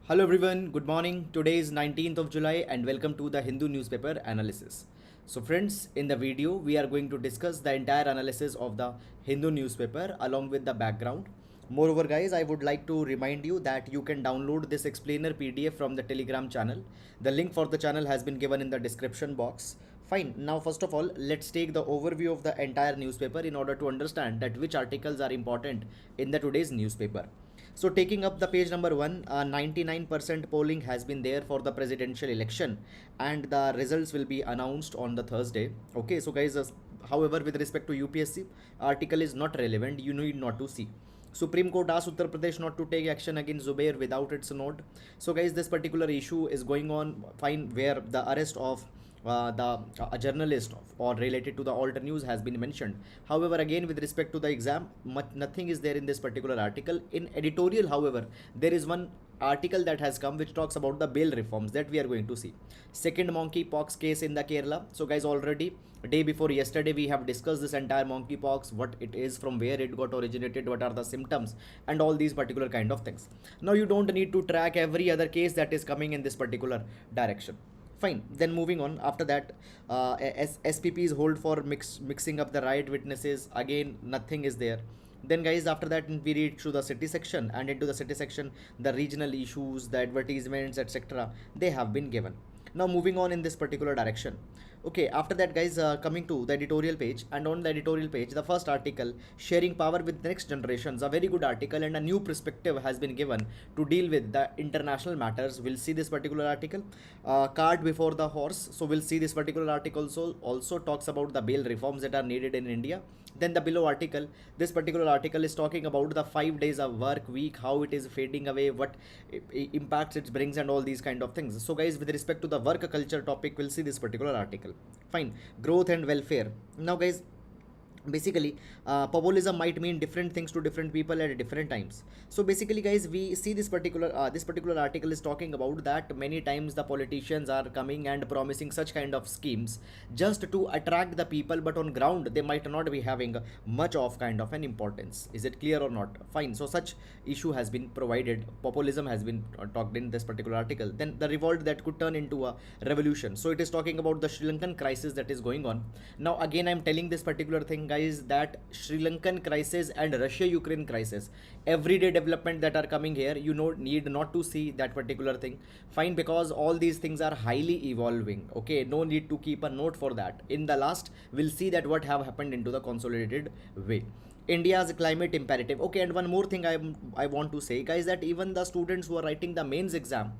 Hello everyone, good morning. Today is 19th of July and welcome to the Hindu newspaper analysis. So friends, in the video we are going to discuss the entire analysis of the Hindu newspaper along with the background. Moreover guys, I would like to remind you that you can download this explainer PDF from the Telegram channel. The link for the channel has been given in the description box. Fine. Now first of all, let's take the overview of the entire newspaper in order to understand that which articles are important in the today's newspaper. So taking up the page number one, 99% polling has been there for the presidential election and the results will be announced on the Thursday. Okay, so guys, however, with respect to UPSC, article is not relevant. You need not to see. Supreme Court asked Uttar Pradesh not to take action against Zubair without its note. So guys, this particular issue is going on fine where the arrest of a journalist or related to the alter news has been mentioned. However, again with respect to the exam, nothing is there in this particular article. In editorial, however, there is one article that has come which talks about the bail reforms that we are going to see. Second monkeypox case in the Kerala. So guys, already day before yesterday we have discussed this entire monkeypox, what it is, from where it got originated, what are the symptoms and all these particular kind of things. Now you don't need to track every other case that is coming in this particular direction. Fine. Then moving on, after that, SPPs hold for mixing up the riot witnesses. Again, nothing is there. Then guys, after that we read through the city section, and into the city section the regional issues, the advertisements, etc., they have been given. Now moving on in this particular direction. Okay, after that guys, coming to the editorial page, and on the editorial page the first article, sharing power with next generations, a very good article and a new perspective has been given to deal with the international matters. We'll see this particular article. Cart before the horse, so we'll see this particular article also talks about the bail reforms that are needed in India. Then the below article, this particular article is talking about the 5 days of work week, how it is fading away, what impacts it brings and all these kind of things. So guys, with respect to the work culture topic, we'll see this particular article. Fine. Growth and welfare. Now guys, basically populism might mean different things to different people at different times. So basically guys, we see this particular article is talking about that many times the politicians are coming and promising such kind of schemes just to attract the people, but on ground they might not be having much of kind of an importance. Is it clear or not? Fine. So such issue has been provided, populism has been talked in this particular article. Then the revolt that could turn into a revolution. So it is talking about the Sri Lankan crisis that is going on. Now again, I'm telling this particular thing guys, that Sri Lankan crisis and Russia Ukraine crisis, everyday development that are coming here, you know, need not to see that particular thing. Fine, because all these things are highly evolving. Okay, no need to keep a note for that. In the last, we'll see that what have happened into the consolidated way. India's climate imperative. Okay, and one more thing I want to say guys, that even the students who are writing the mains exam,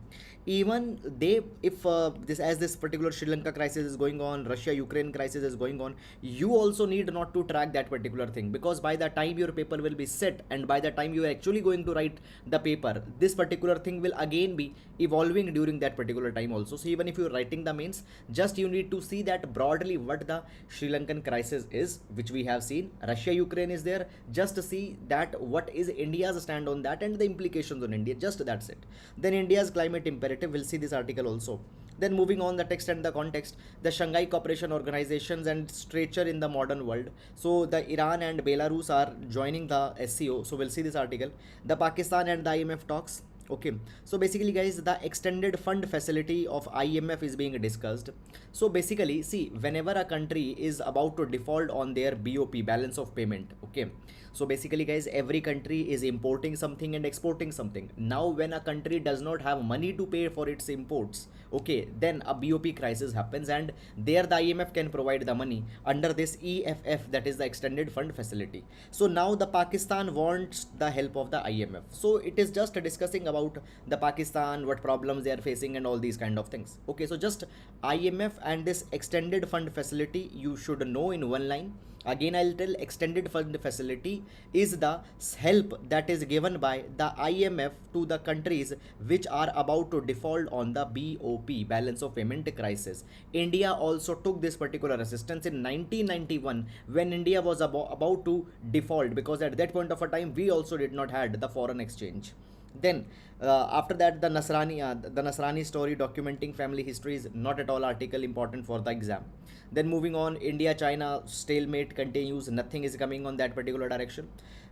even they, if this particular Sri Lanka crisis is going on, Russia Ukraine crisis is going on, you also need not to track that particular thing, because by the time your paper will be set and by the time you are actually going to write the paper, this particular thing will again be evolving during that particular time also. So even if you're writing the mains, just you need to see that broadly what the Sri Lankan crisis is, which we have seen. Russia Ukraine is there, just to see that what is India's stand on that and the implications on India, just that's it. Then India's climate imperative, we'll see this article also. Then moving on, the text and the context, the Shanghai Cooperation Organizations and stature in the modern world. So the Iran and Belarus are joining the SCO, so we'll see this article. The Pakistan and the IMF talks. Okay, so basically guys, the extended fund facility of IMF is being discussed. So basically, see, whenever a country is about to default on their BOP, balance of payment, okay, so basically guys, every country is importing something and exporting something. Now when a country does not have money to pay for its imports, okay, then a BOP crisis happens, and there the IMF can provide the money under this EFF, that is the extended fund facility. So now the Pakistan wants the help of the IMF, so it is just discussing about the Pakistan, what problems they are facing and all these kind of things. Okay, so just IMF and this extended fund facility you should know in one line. Again, I'll tell, extended fund facility is the help that is given by the IMF to the countries which are about to default on the BOP, balance of payment crisis. India also took this particular assistance in 1991 when India was about to default, because at that point of a time we also did not had the foreign exchange. Then after that, the Nasrani story documenting family history is not at all article important for the exam. Then moving on, India China stalemate continues, nothing is coming on that particular direction.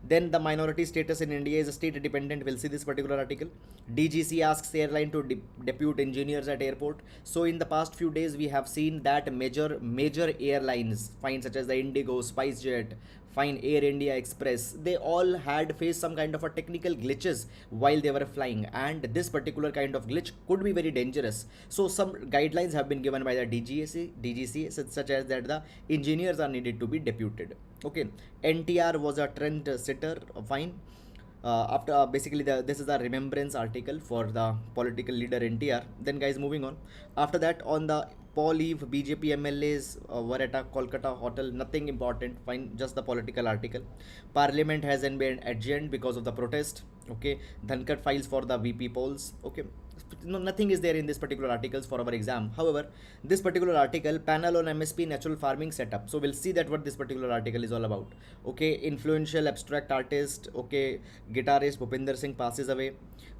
Then the minority status in India is state dependent. We'll see this particular article. DGC asks airline to depute engineers at airport. So in the past few days, we have seen that major airlines, fine, such as the Indigo, SpiceJet, fine, Air India Express, they all had faced some kind of a technical glitches while they were flying, and this particular kind of glitch could be very dangerous. So some guidelines have been given by the DGC, such as that the engineers are needed to be deputed. Okay, NTR was a trend setter, fine. After basically this is a remembrance article for the political leader NTR. Then guys, moving on. After that, on the Paul Eve, BJP MLAs were at a Kolkata hotel. Nothing important. Fine, just the political article. Parliament hasn't been adjourned because of the protest. Okay, Dhankar files for the VP polls. Okay, no, nothing is there in this particular articles for our exam. However, this particular article, panel on MSP natural farming setup. So we'll see that what this particular article is all about. Okay, influential abstract artist. Okay, guitarist Bhupinder Singh passes away.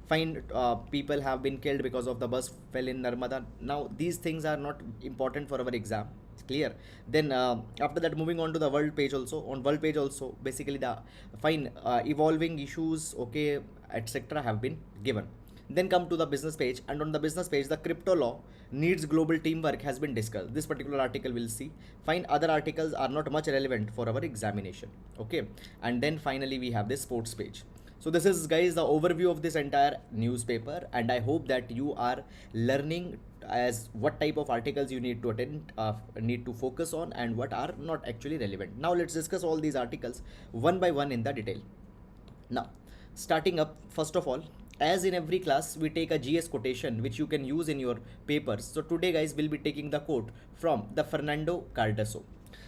Fine, people have been killed because of the bus fell in Narmada. Now these things are not important for our exam. It's clear. Then after that, moving on to the world page also. On world page also, basically the fine evolving issues, okay, etc. have been given. Then come to the business page, and on the business page, the crypto law needs global teamwork has been discussed. This particular article we'll see. Fine, other articles are not much relevant for our examination. Okay, and then finally we have this sports page. So this is guys the overview of this entire newspaper, and I hope that you are learning as what type of articles you need to attend, need to focus on, and what are not actually relevant. Now let's discuss all these articles one by one in the detail. Now, starting up, first of all, as in every class, we take a GS quotation which you can use in your papers. So today guys, we'll be taking the quote from the Fernando Cardoso.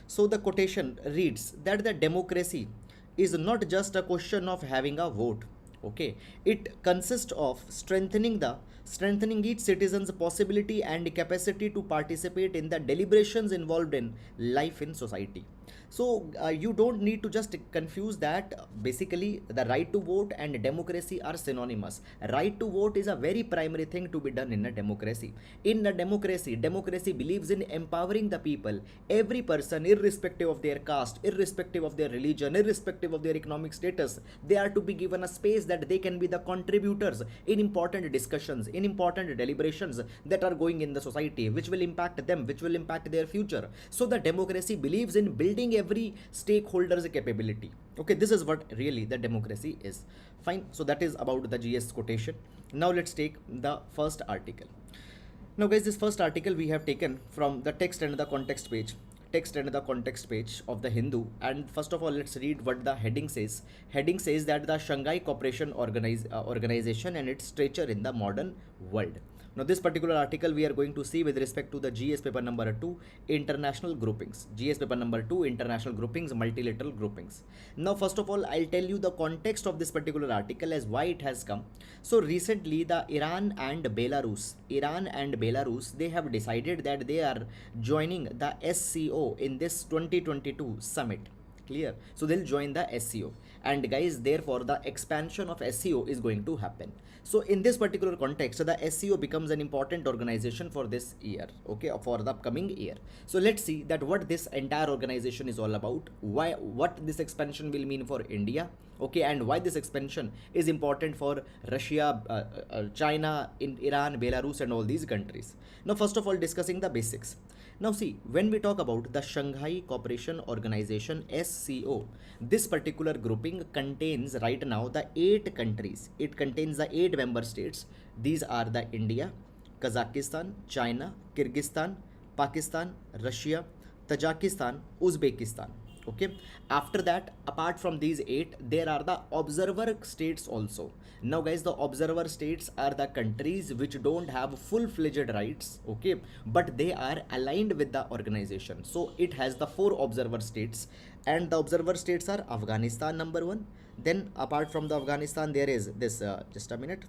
So the quotation reads that the democracy is not just a question of having a vote. Okay, it consists of strengthening each citizen's possibility and capacity to participate in the deliberations involved in life in society. So you don't need to just confuse that. Basically, the right to vote and democracy are synonymous. Right to vote is a very primary thing to be done in a democracy. In a democracy believes in empowering the people, every person, irrespective of their caste, irrespective of their religion, irrespective of their economic status. They are to be given a space that they can be the contributors in important discussions, in important deliberations that are going in the society, which will impact them, which will impact their future. So the democracy believes in building every stakeholder's capability. Okay, this is what really the democracy is. Fine, so that is about the GS quotation. Now let's take the first article. Now guys, this first article we have taken from the text and the context page. Text and the context page of the Hindu. And first of all, let's read what the heading says. Heading says that the Shanghai Cooperation Organization and its stature in the modern world. Now this particular article we are going to see with respect to the GS paper number 2, international groupings. GS paper number 2, international groupings, multilateral groupings. Now first of all, I'll tell you the context of this particular article as why it has come. So recently the Iran and Belarus, they have decided that they are joining the SCO in this 2022 summit. Clear? So they'll join the SCO, and guys, therefore the expansion of SCO is going to happen. So in this particular context, the SCO becomes an important organization for this year, okay, for the upcoming year. So let's see that what this entire organization is all about, why, what this expansion will mean for India, okay, and why this expansion is important for Russia, China, in Iran, Belarus, and all these countries. Now first of all, discussing the basics. Now see, when we talk about the Shanghai Cooperation Organization SCO, this particular grouping contains right now the 8 countries. It contains the 8 member states. These are the India, Kazakhstan, China, Kyrgyzstan, Pakistan, Russia, Tajikistan, Uzbekistan. Okay, after that, apart from these 8, there are the observer states also. Now guys, the observer states are the countries which don't have full-fledged rights, okay, but they are aligned with the organization. So it has the 4 observer states, and the observer states are Afghanistan number 1. Then apart from the Afghanistan, there is this just a minute,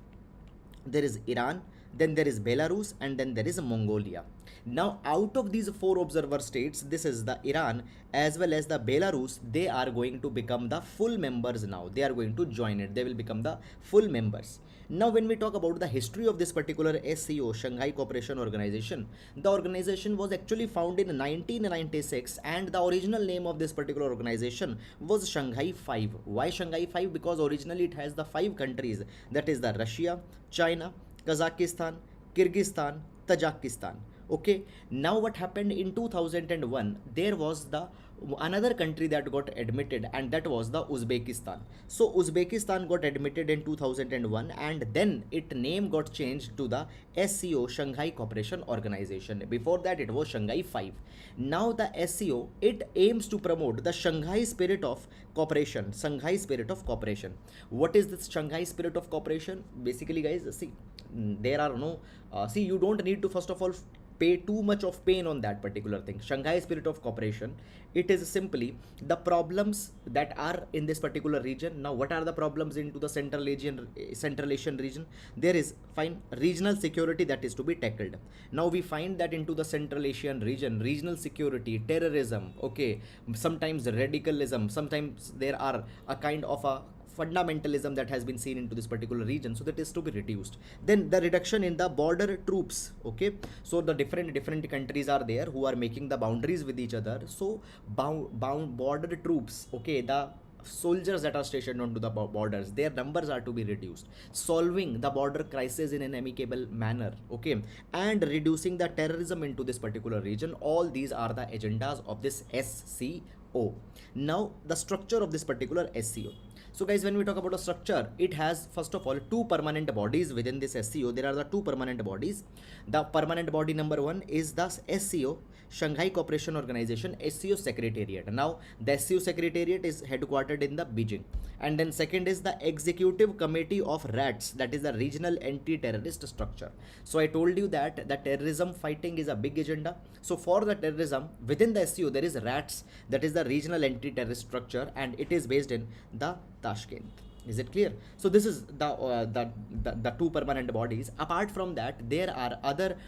there is Iran, then there is Belarus, and then there is Mongolia. Now, out of these four observer states, this is the Iran as well as the Belarus, they are going to become the full members now. They are going to join it. They will become the full members. Now, when we talk about the history of this particular SCO, Shanghai Cooperation Organization, the organization was actually founded in 1996, and the original name of this particular organization was Shanghai 5. Why Shanghai 5? Because originally it has the five countries, that is the Russia, China, Kazakhstan, Kyrgyzstan, Tajikistan. Okay, now what happened in 2001, there was the another country that got admitted, and that was the Uzbekistan. So Uzbekistan got admitted in 2001, and then its name got changed to the SCO, Shanghai Cooperation Organization. Before that it was Shanghai 5. Now the SCO, it aims to promote the Shanghai spirit of cooperation. Shanghai spirit of cooperation. What is this Shanghai spirit of cooperation? Basically guys, see, there are no see, you don't need to first of all pay too much of pain on that particular thing. Shanghai spirit of cooperation, it is simply the problems that are in this particular region. Now what are the problems into the Central Asian region? There is fine regional security that is to be tackled. Now we find that into the Central Asian region, regional security, terrorism, okay, sometimes radicalism, sometimes there are a kind of a fundamentalism that has been seen into this particular region, so that is to be reduced. Then the reduction in the border troops, okay, so the different countries are there who are making the boundaries with each other, so bound border troops, okay, the soldiers that are stationed onto the borders, their numbers are to be reduced, solving the border crisis in an amicable manner, okay, and reducing the terrorism into this particular region. All these are the agendas of this SCO. Now the structure of this particular SCO. So guys, when we talk about a structure, it has first of all two permanent bodies within this SCO. There are the two permanent bodies. The permanent body number one is the SCO, Shanghai Cooperation Organization, SCO Secretariat. Now the SCO Secretariat is headquartered in the Beijing. And then second is the Executive Committee of RATS, that is the Regional Anti-Terrorist Structure. So I told you that the terrorism fighting is a big agenda. So for the terrorism within the SCO, there is RATS, that is the Regional Anti-Terrorist Structure, and it is based in the Tashkent. Is it clear? So this is the two permanent bodies. Apart from that, there are other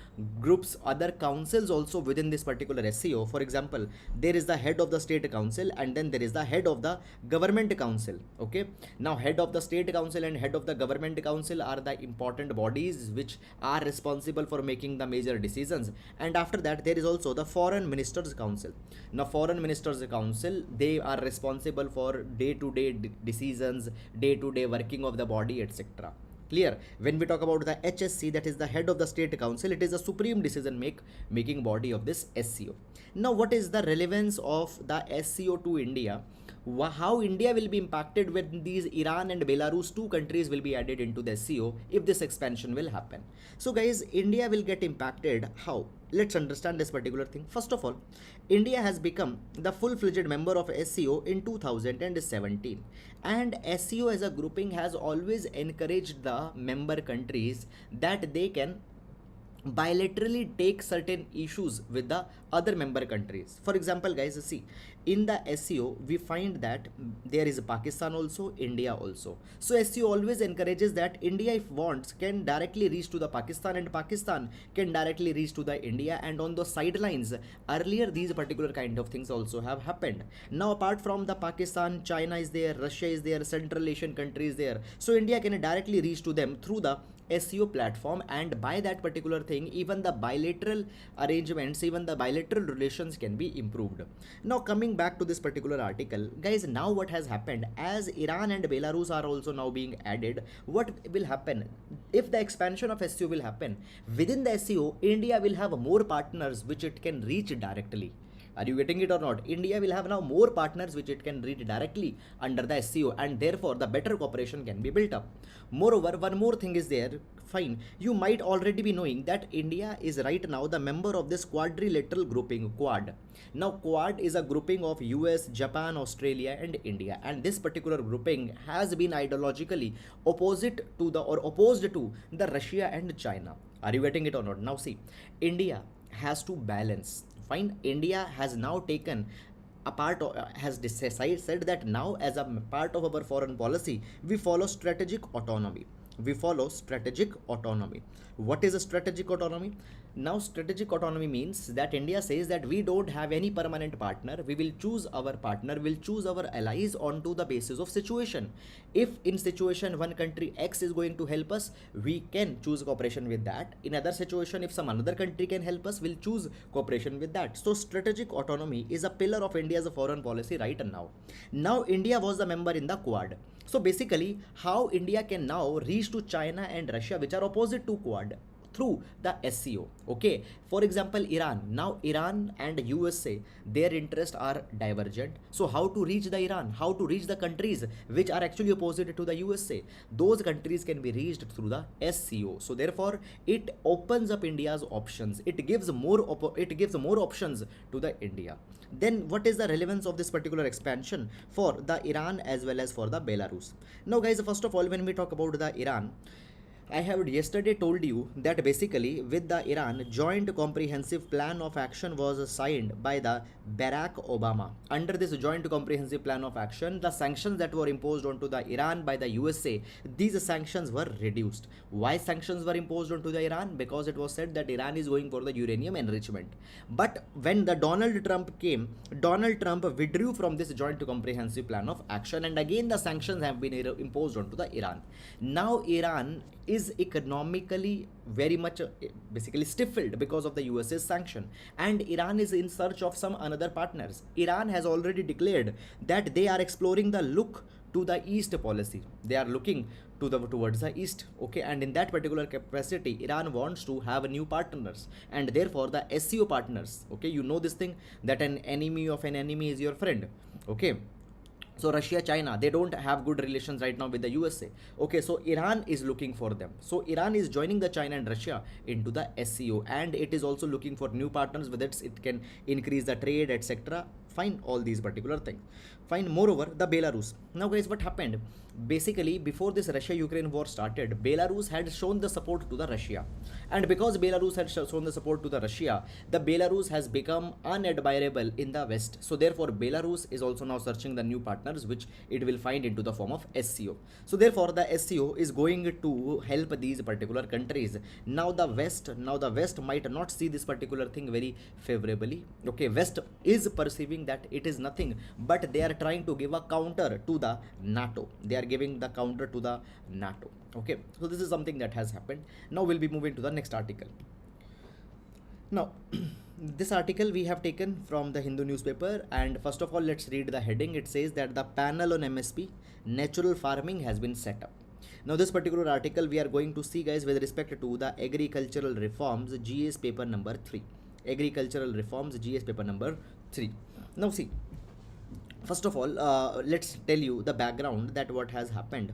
groups, other councils also within this particular SCO. For example, there is the head of the state council, and then there is the head of the government council. Okay, now head of the state council and head of the government council are the important bodies which are responsible for making the major decisions. And after that, there is also the foreign ministers council. Now foreign ministers council, they are responsible for day-to-day decisions, day-to-day working of the body, etc. Clear? When we talk about the HSC, that is the head of the state council, it is the supreme decision making body of this SCO. Now what is the relevance of the SCO to India? How India will be impacted when these Iran and Belarus, two countries, will be added into the SCO if this expansion will happen? So guys, India will get impacted. How? Let's understand this particular thing. First of all, India has become the full-fledged member of SCO in 2017, and SCO as a grouping has always encouraged the member countries that they can bilaterally take certain issues with the other member countries. For example guys, see, in the SCO we find that there is Pakistan also, India also. So SCO always encourages that India, if wants, can directly reach to the Pakistan, and Pakistan can directly reach to the India, and on the sidelines earlier these particular kind of things also have happened. Now apart from the Pakistan, China is there, Russia is there, Central Asian countries there, so India can directly reach to them through the SCO platform, and by that particular thing, even the bilateral arrangements, even the bilateral relations can be improved. Now coming back to this particular article, guys, now what has happened, as Iran and Belarus are also now being added, what will happen if the expansion of SCO will happen within the SCO? India will have more partners which it can reach directly. Are you getting it or not? India will have now more partners which it can reach directly under the SCO, and therefore the better cooperation can be built up. Moreover, one more thing is there. Fine, you might already be knowing that India is right now the member of this quadrilateral grouping, Quad. Now Quad is a grouping of US, Japan, Australia and India, and this particular grouping has been ideologically opposed to the Russia and China. Are you getting it or not? Now see, India has to balance. Fine, India has now taken a part of, has said that now as a part of our foreign policy, we follow strategic autonomy. we follow strategic autonomy. What is a strategic autonomy? Now, strategic autonomy means that India says that we don't have any permanent partner. We will choose our partner, we'll choose our allies onto the basis of situation. If in situation one country X is going to help us, we can choose cooperation with that. In other situation, if some another country can help us, we'll choose cooperation with that. So strategic autonomy is a pillar of India's foreign policy right now. Now India was the member in the Quad. So basically, how India can now reach to China and Russia, which are opposite to Quad, through the SCO. Okay, for example, Iran. Now Iran and USA, their interests are divergent. So how to reach the Iran? How to reach the countries which are actually opposite to the USA? Those countries can be reached through the SCO. So therefore, it opens up India's options. It gives more options to the India. Then what is the relevance of this particular expansion for the Iran as well as for the Belarus? Now guys, first of all, when we talk about the Iran, I have yesterday told you that basically with the Iran, joint comprehensive plan of action was signed by the Barack Obama. Under this joint comprehensive plan of action, the sanctions that were imposed onto the Iran by the USA, these sanctions were reduced. Why sanctions were imposed onto the Iran? Because it was said that Iran is going for the uranium enrichment. But when the Donald Trump came, Donald Trump withdrew from this joint comprehensive plan of action, and again the sanctions have been imposed onto the Iran. Now Iran is economically very much basically stifled because of the USA's sanction, and Iran is in search of some another partners. Iran has already declared that they are exploring the look to the east policy. They are looking to the towards the east. Okay, and in that particular capacity, Iran wants to have new partners, and therefore the SCO partners. Okay, you know this thing that an enemy of an enemy is your friend. Okay, so Russia, China, they don't have good relations right now with the USA. Okay, so Iran is looking for them. So Iran is joining the China and Russia into the SCO, and it is also looking for new partners with it can increase the trade, etc. Fine, all these particular things. Fine. Moreover, the Belarus. Now guys, what happened? Basically, before this Russia-Ukraine war started, Belarus had shown the support to the Russia. And because Belarus had shown the support to the Russia, the Belarus has become unadmirable in the West. So therefore, Belarus is also now searching the new partners, which it will find into the form of SCO. So therefore, the SCO is going to help these particular countries. Now the West might not see this particular thing very favorably. Okay, West is perceiving that it is nothing, but they are trying to give a counter to the NATO. They are giving the counter to the NATO. Okay, so this is something that has happened. Now we'll be moving to the next article. Now this article we have taken from the Hindu newspaper, and first of all, let's read the heading. It says that the panel on MSP natural farming has been set up. Now this particular article we are going to see, guys, with respect to the agricultural reforms GS paper number 3. Agricultural reforms GS paper number 3. Now see, first of all, let's tell you the background that what has happened.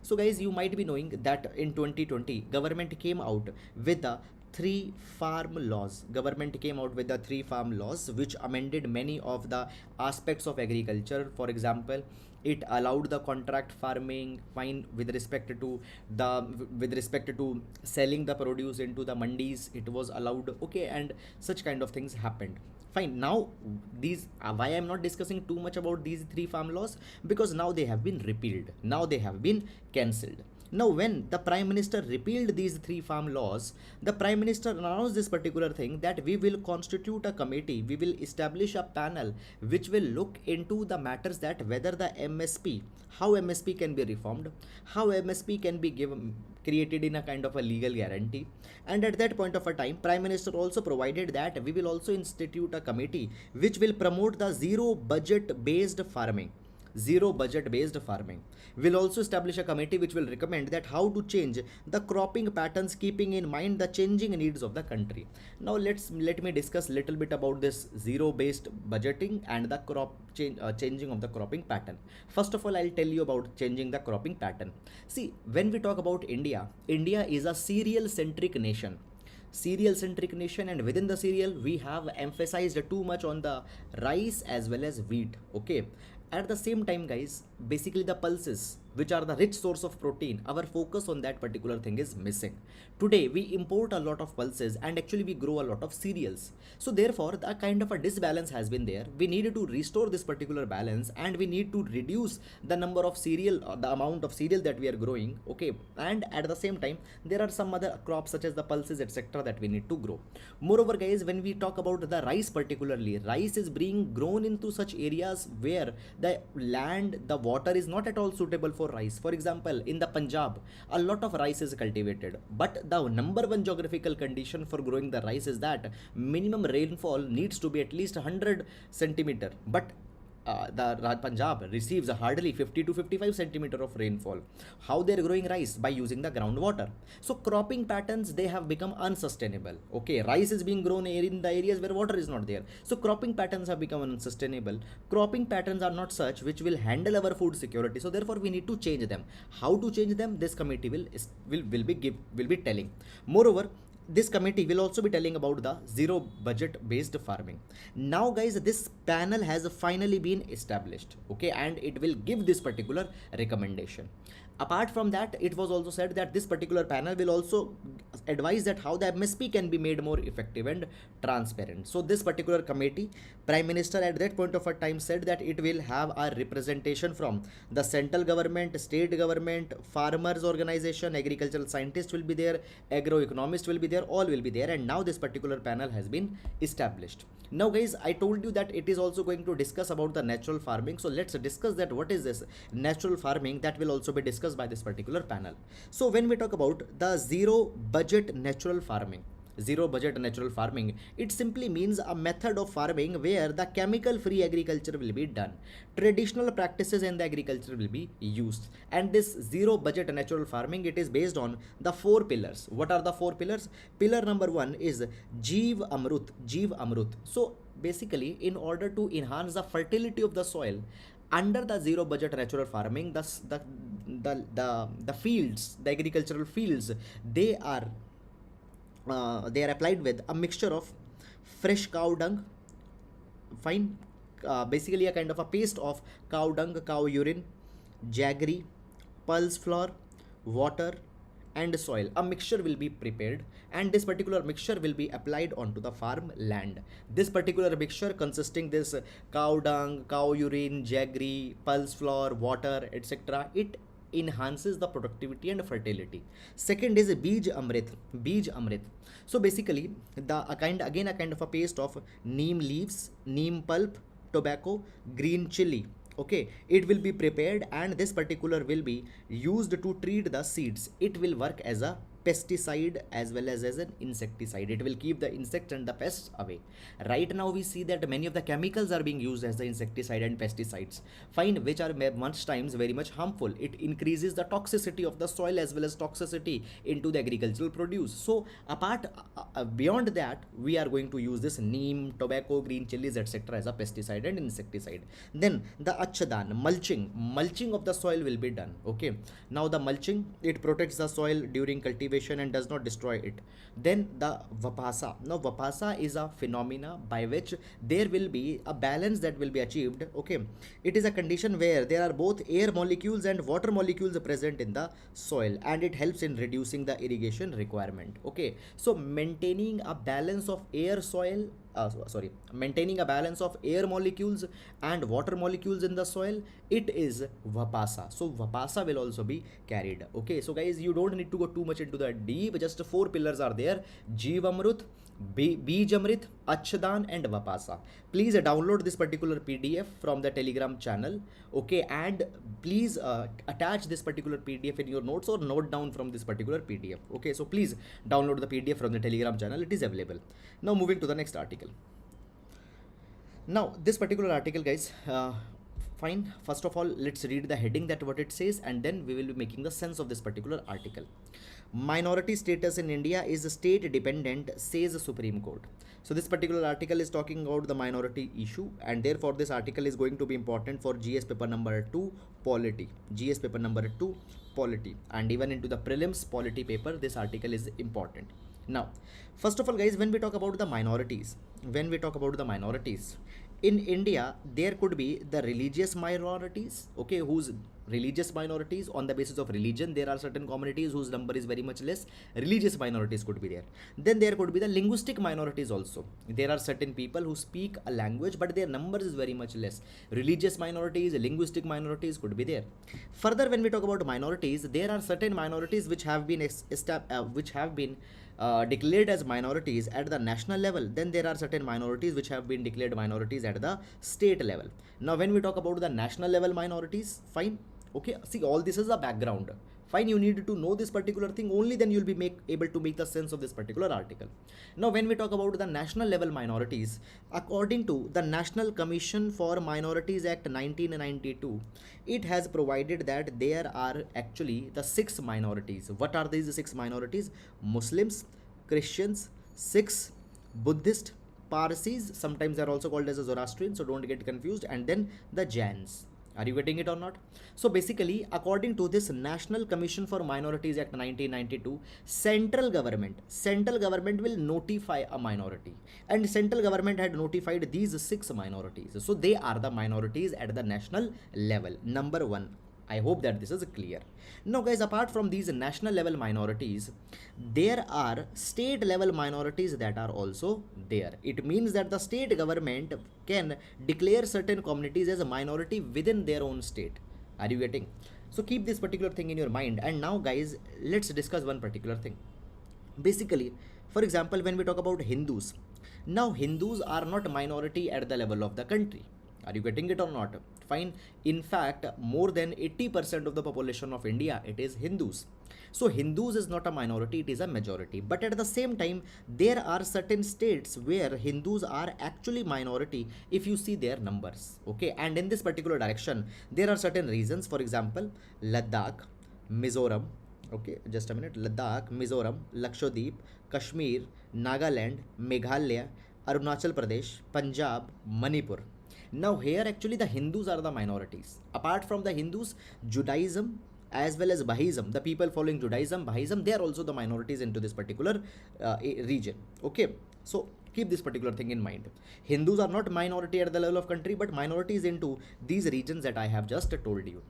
So guys, you might be knowing that in 2020 government came out with the 3 farm laws. Government came out with the 3 farm laws which amended many of the aspects of agriculture. For example, it allowed the contract farming, fine, with respect to selling the produce into the mandis, it was allowed. Okay, and such kind of things happened. Fine. Now these why I'm not discussing too much about these 3 farm laws, because now they have been repealed, now they have been cancelled. Now when the Prime Minister repealed these 3 farm laws, the Prime Minister announced this particular thing, that we will constitute a committee, we will establish a panel which will look into the matters that whether the MSP, how MSP can be reformed, how MSP can be created in a kind of a legal guarantee. And at that point of a time, Prime Minister also provided that we will also institute a committee which will promote the zero budget based farming. We'll also establish a committee which will recommend that how to change the cropping patterns keeping in mind the changing needs of the country. Now let me discuss little bit about this zero based budgeting and the changing of the cropping pattern. First of all, I'll tell you about changing the cropping pattern. See, when we talk about India is a cereal centric nation. And within the cereal we have emphasized too much on the rice as well as wheat. Okay, at the same time, guys, basically the pulses, which are the rich source of protein, our focus on that particular thing is missing. Today we import a lot of pulses and actually we grow a lot of cereals. So therefore a kind of a disbalance has been there. We needed to restore this particular balance and we need to reduce the number of cereal, the amount of cereal that we are growing. Okay, and at the same time there are some other crops such as the pulses etc that we need to grow. Moreover guys, when we talk about the rice, particularly rice is being grown into such areas where the land, the water is not at all suitable for rice. For example, in the Punjab a lot of rice is cultivated, but the number one geographical condition for growing the rice is that minimum rainfall needs to be at least 100 centimeter, but the Punjab receives hardly 50 to 55 centimeter of rainfall. How they are growing rice? By using the groundwater. So cropping patterns, they have become unsustainable. Okay, rice is being grown in the areas where water is not there. So cropping patterns have become unsustainable. Cropping patterns are not such which will handle our food security. So therefore we need to change them. How to change them? This committee will be telling. Moreover, this committee will also be telling about the zero budget based farming. Now guys, this panel has finally been established, okay, and it will give this particular recommendation. Apart from that, it was also said that this particular panel will also advise that how the MSP can be made more effective and transparent. So this particular committee, Prime Minister at that point of a time said that it will have a representation from the central government, state government, farmers organization, agricultural scientists will be there, agroeconomists will be there, all will be there, and now this particular panel has been established. Now guys, I told you that it is also going to discuss about the natural farming. So let's discuss that what is this natural farming, that will also be discussed by this particular panel. So when we talk about the zero budget natural farming, it simply means a method of farming where the chemical free agriculture will be done, traditional practices in the agriculture will be used, and this zero budget natural farming, it is based on the four pillars. What are the four pillars? Pillar number one is Jeev Amrut. So basically, in order to enhance the fertility of the soil, under the zero budget natural farming, the fields, the agricultural fields, they are applied with a mixture of fresh cow dung, fine, basically a kind of a paste of cow dung, cow urine, jaggery, pulse flour, water and soil. A mixture will be prepared and this particular mixture will be applied onto the farm land. This particular mixture consisting this cow dung, cow urine, jaggery, pulse flour, water etc., it enhances the productivity and fertility. Second is Bij Amrit. So basically a kind of a paste of neem leaves, neem pulp, tobacco, green chili. Okay, it will be prepared and this particular will be used to treat the seeds. It will work as a pesticide as well as an insecticide. It will keep the insects and the pests away. Right now we see that many of the chemicals are being used as the insecticide and pesticides, fine, which are much times very much harmful. It increases the toxicity of the soil as well as toxicity into the agricultural produce. So apart beyond that, we are going to use this neem, tobacco, green chilies etc as a pesticide and insecticide. Then the Achdan, mulching of the soil will be done. Okay, now the mulching, it protects the soil during cultivation and does not destroy it. Then the Vapasa. Now Vapasa is a phenomena by which there will be a balance that will be achieved. Okay, it is a condition where there are both air molecules and water molecules present in the soil and it helps in reducing the irrigation requirement. Okay, so maintaining a balance of maintaining a balance of air molecules and water molecules in the soil, it is Vapasa. So Vapasa will also be carried. Okay, so guys, you don't need to go too much into the deep, just four pillars are there: Jeev Amrut, Bij Amrit, Achdan and Vapasa. Please download this particular PDF from the Telegram channel. Okay, and please attach this particular PDF in your notes or note down from this particular PDF. Okay, so please download the PDF from the Telegram channel. It is available. Now moving to the next article. Now this particular article, guys, fine, first of all let's read the heading, that what it says, and then we will be making the sense of this particular article. Minority status in India is state dependent, says the Supreme Court. So this particular article is talking about the minority issue, and therefore this article is going to be important for GS paper number 2 polity, and even into the prelims polity paper this article is important. Now first of all guys, when we talk about the minorities, in India there could be the religious minorities, okay, whose religious minorities on the basis of religion. There are certain communities whose number is very much less. Religious minorities could be there. Then there could be the linguistic minorities also. There are certain people who speak a language but their numbers is very much less. Religious minorities, linguistic minorities could be there. Further, when we talk about minorities, there are certain minorities which have been declared as minorities at the national level. Then there are certain minorities which have been declared minorities at the state level. Now when we talk about the national level minorities, fine, okay, see, all this is a background. Fine, you need to know this particular thing, only then you'll be able to make the sense of this particular article. Now when we talk about the national level minorities, according to the National Commission for Minorities Act 1992, it has provided that there are actually the 6 minorities. What are these 6 minorities? Muslims, Christians, Sikhs, Buddhist, Parsis, sometimes they are also called as a Zoroastrian, so don't get confused, and then the Jains. Are you getting it or not? So basically, according to this National Commission for Minorities Act 1992, central government will notify a minority, and central government had notified these 6 minorities. So they are the minorities at the national level. Number 1. I hope that this is clear. Now guys, apart from these national level minorities, there are state level minorities that are also there. It means that the state government can declare certain communities as a minority within their own state. Are you getting? So keep this particular thing in your mind. And now guys, let's discuss one particular thing. Basically, for example, when we talk about Hindus, now Hindus are not minority at the level of the country. Are you getting it or not? Fine. In fact, more than 80% of the population of India, it is Hindus. So Hindus is not a minority, it is a majority. But at the same time, there are certain states where Hindus are actually minority if you see their numbers. Okay. And in this particular direction, there are certain reasons. For example, Ladakh, Mizoram. Okay, just a minute. Ladakh, Mizoram, Lakshadweep, Kashmir, Nagaland, Meghalaya, Arunachal Pradesh, Punjab, Manipur. Now here actually the Hindus are the minorities. Apart from the Hindus, Judaism as well as Bahaism, the people following Judaism, Bahaism, they are also the minorities into this particular region. Okay, so keep this particular thing in mind. Hindus are not minority at the level of country, but minorities into these regions that I have just told you.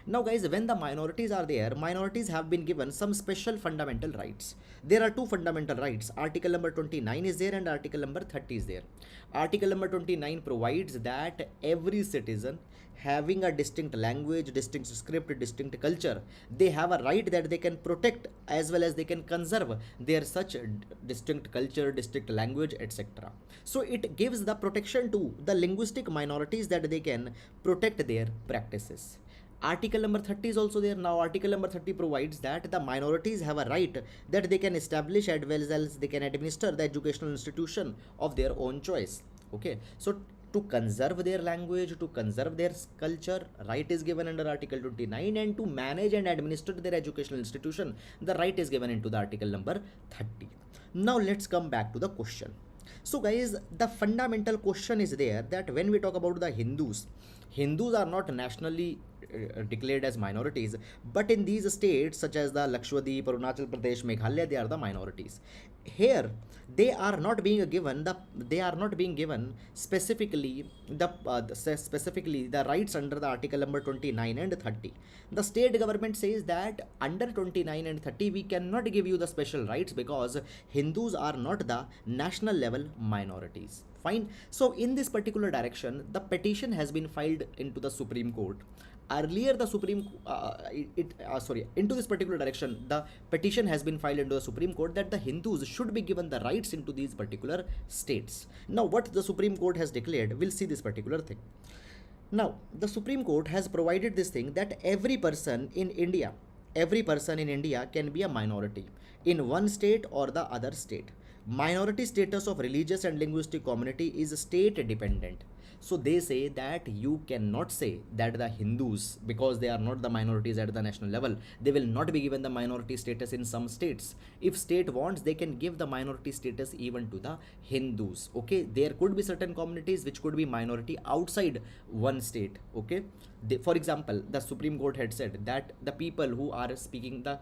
Now guys, when the minorities are there, minorities have been given some special fundamental rights. There are 2 fundamental rights. Article number 29 is there and article number 30 is there. Article number 29 provides that every citizen having a distinct language, distinct script, distinct culture, they have a right that they can protect as well as they can conserve their such distinct culture, distinct language, etc. So it gives the protection to the linguistic minorities that they can protect their practices. Article number 30 is also there. Now article number 30 provides that the minorities have a right that they can establish as well as they can administer the educational institution of their own choice. Okay, so to conserve their language, to conserve their culture, right is given under article 29, and to manage and administer their educational institution, the right is given into the article number 30. Now let's come back to the question. So guys, the fundamental question is there that when we talk about the Hindus are not nationally declared as minorities, but in these states such as the Lakshadweep, Arunachal Pradesh, Meghalaya, they are the minorities. Here they are not being given specifically the rights under the article number 29 and 30. The state government says that under 29 and 30 we cannot give you the special rights because Hindus are not the national level minorities. Fine. So in this particular direction, the petition has been filed into the Supreme Court. Earlier the into this particular direction, the petition has been filed into the Supreme Court that the Hindus should be given the rights into these particular states. Now what the Supreme Court has declared, we'll see this particular thing. Now the Supreme Court has provided this thing that every person in India can be a minority in one state or the other state. Minority status of religious and linguistic community is state dependent. So they say that you cannot say that the Hindus, because they are not the minorities at the national level, they will not be given the minority status in some states. If state wants, they can give the minority status even to the Hindus. Okay, there could be certain communities which could be minority outside one state. Okay, For example, the Supreme Court had said that the people who are speaking the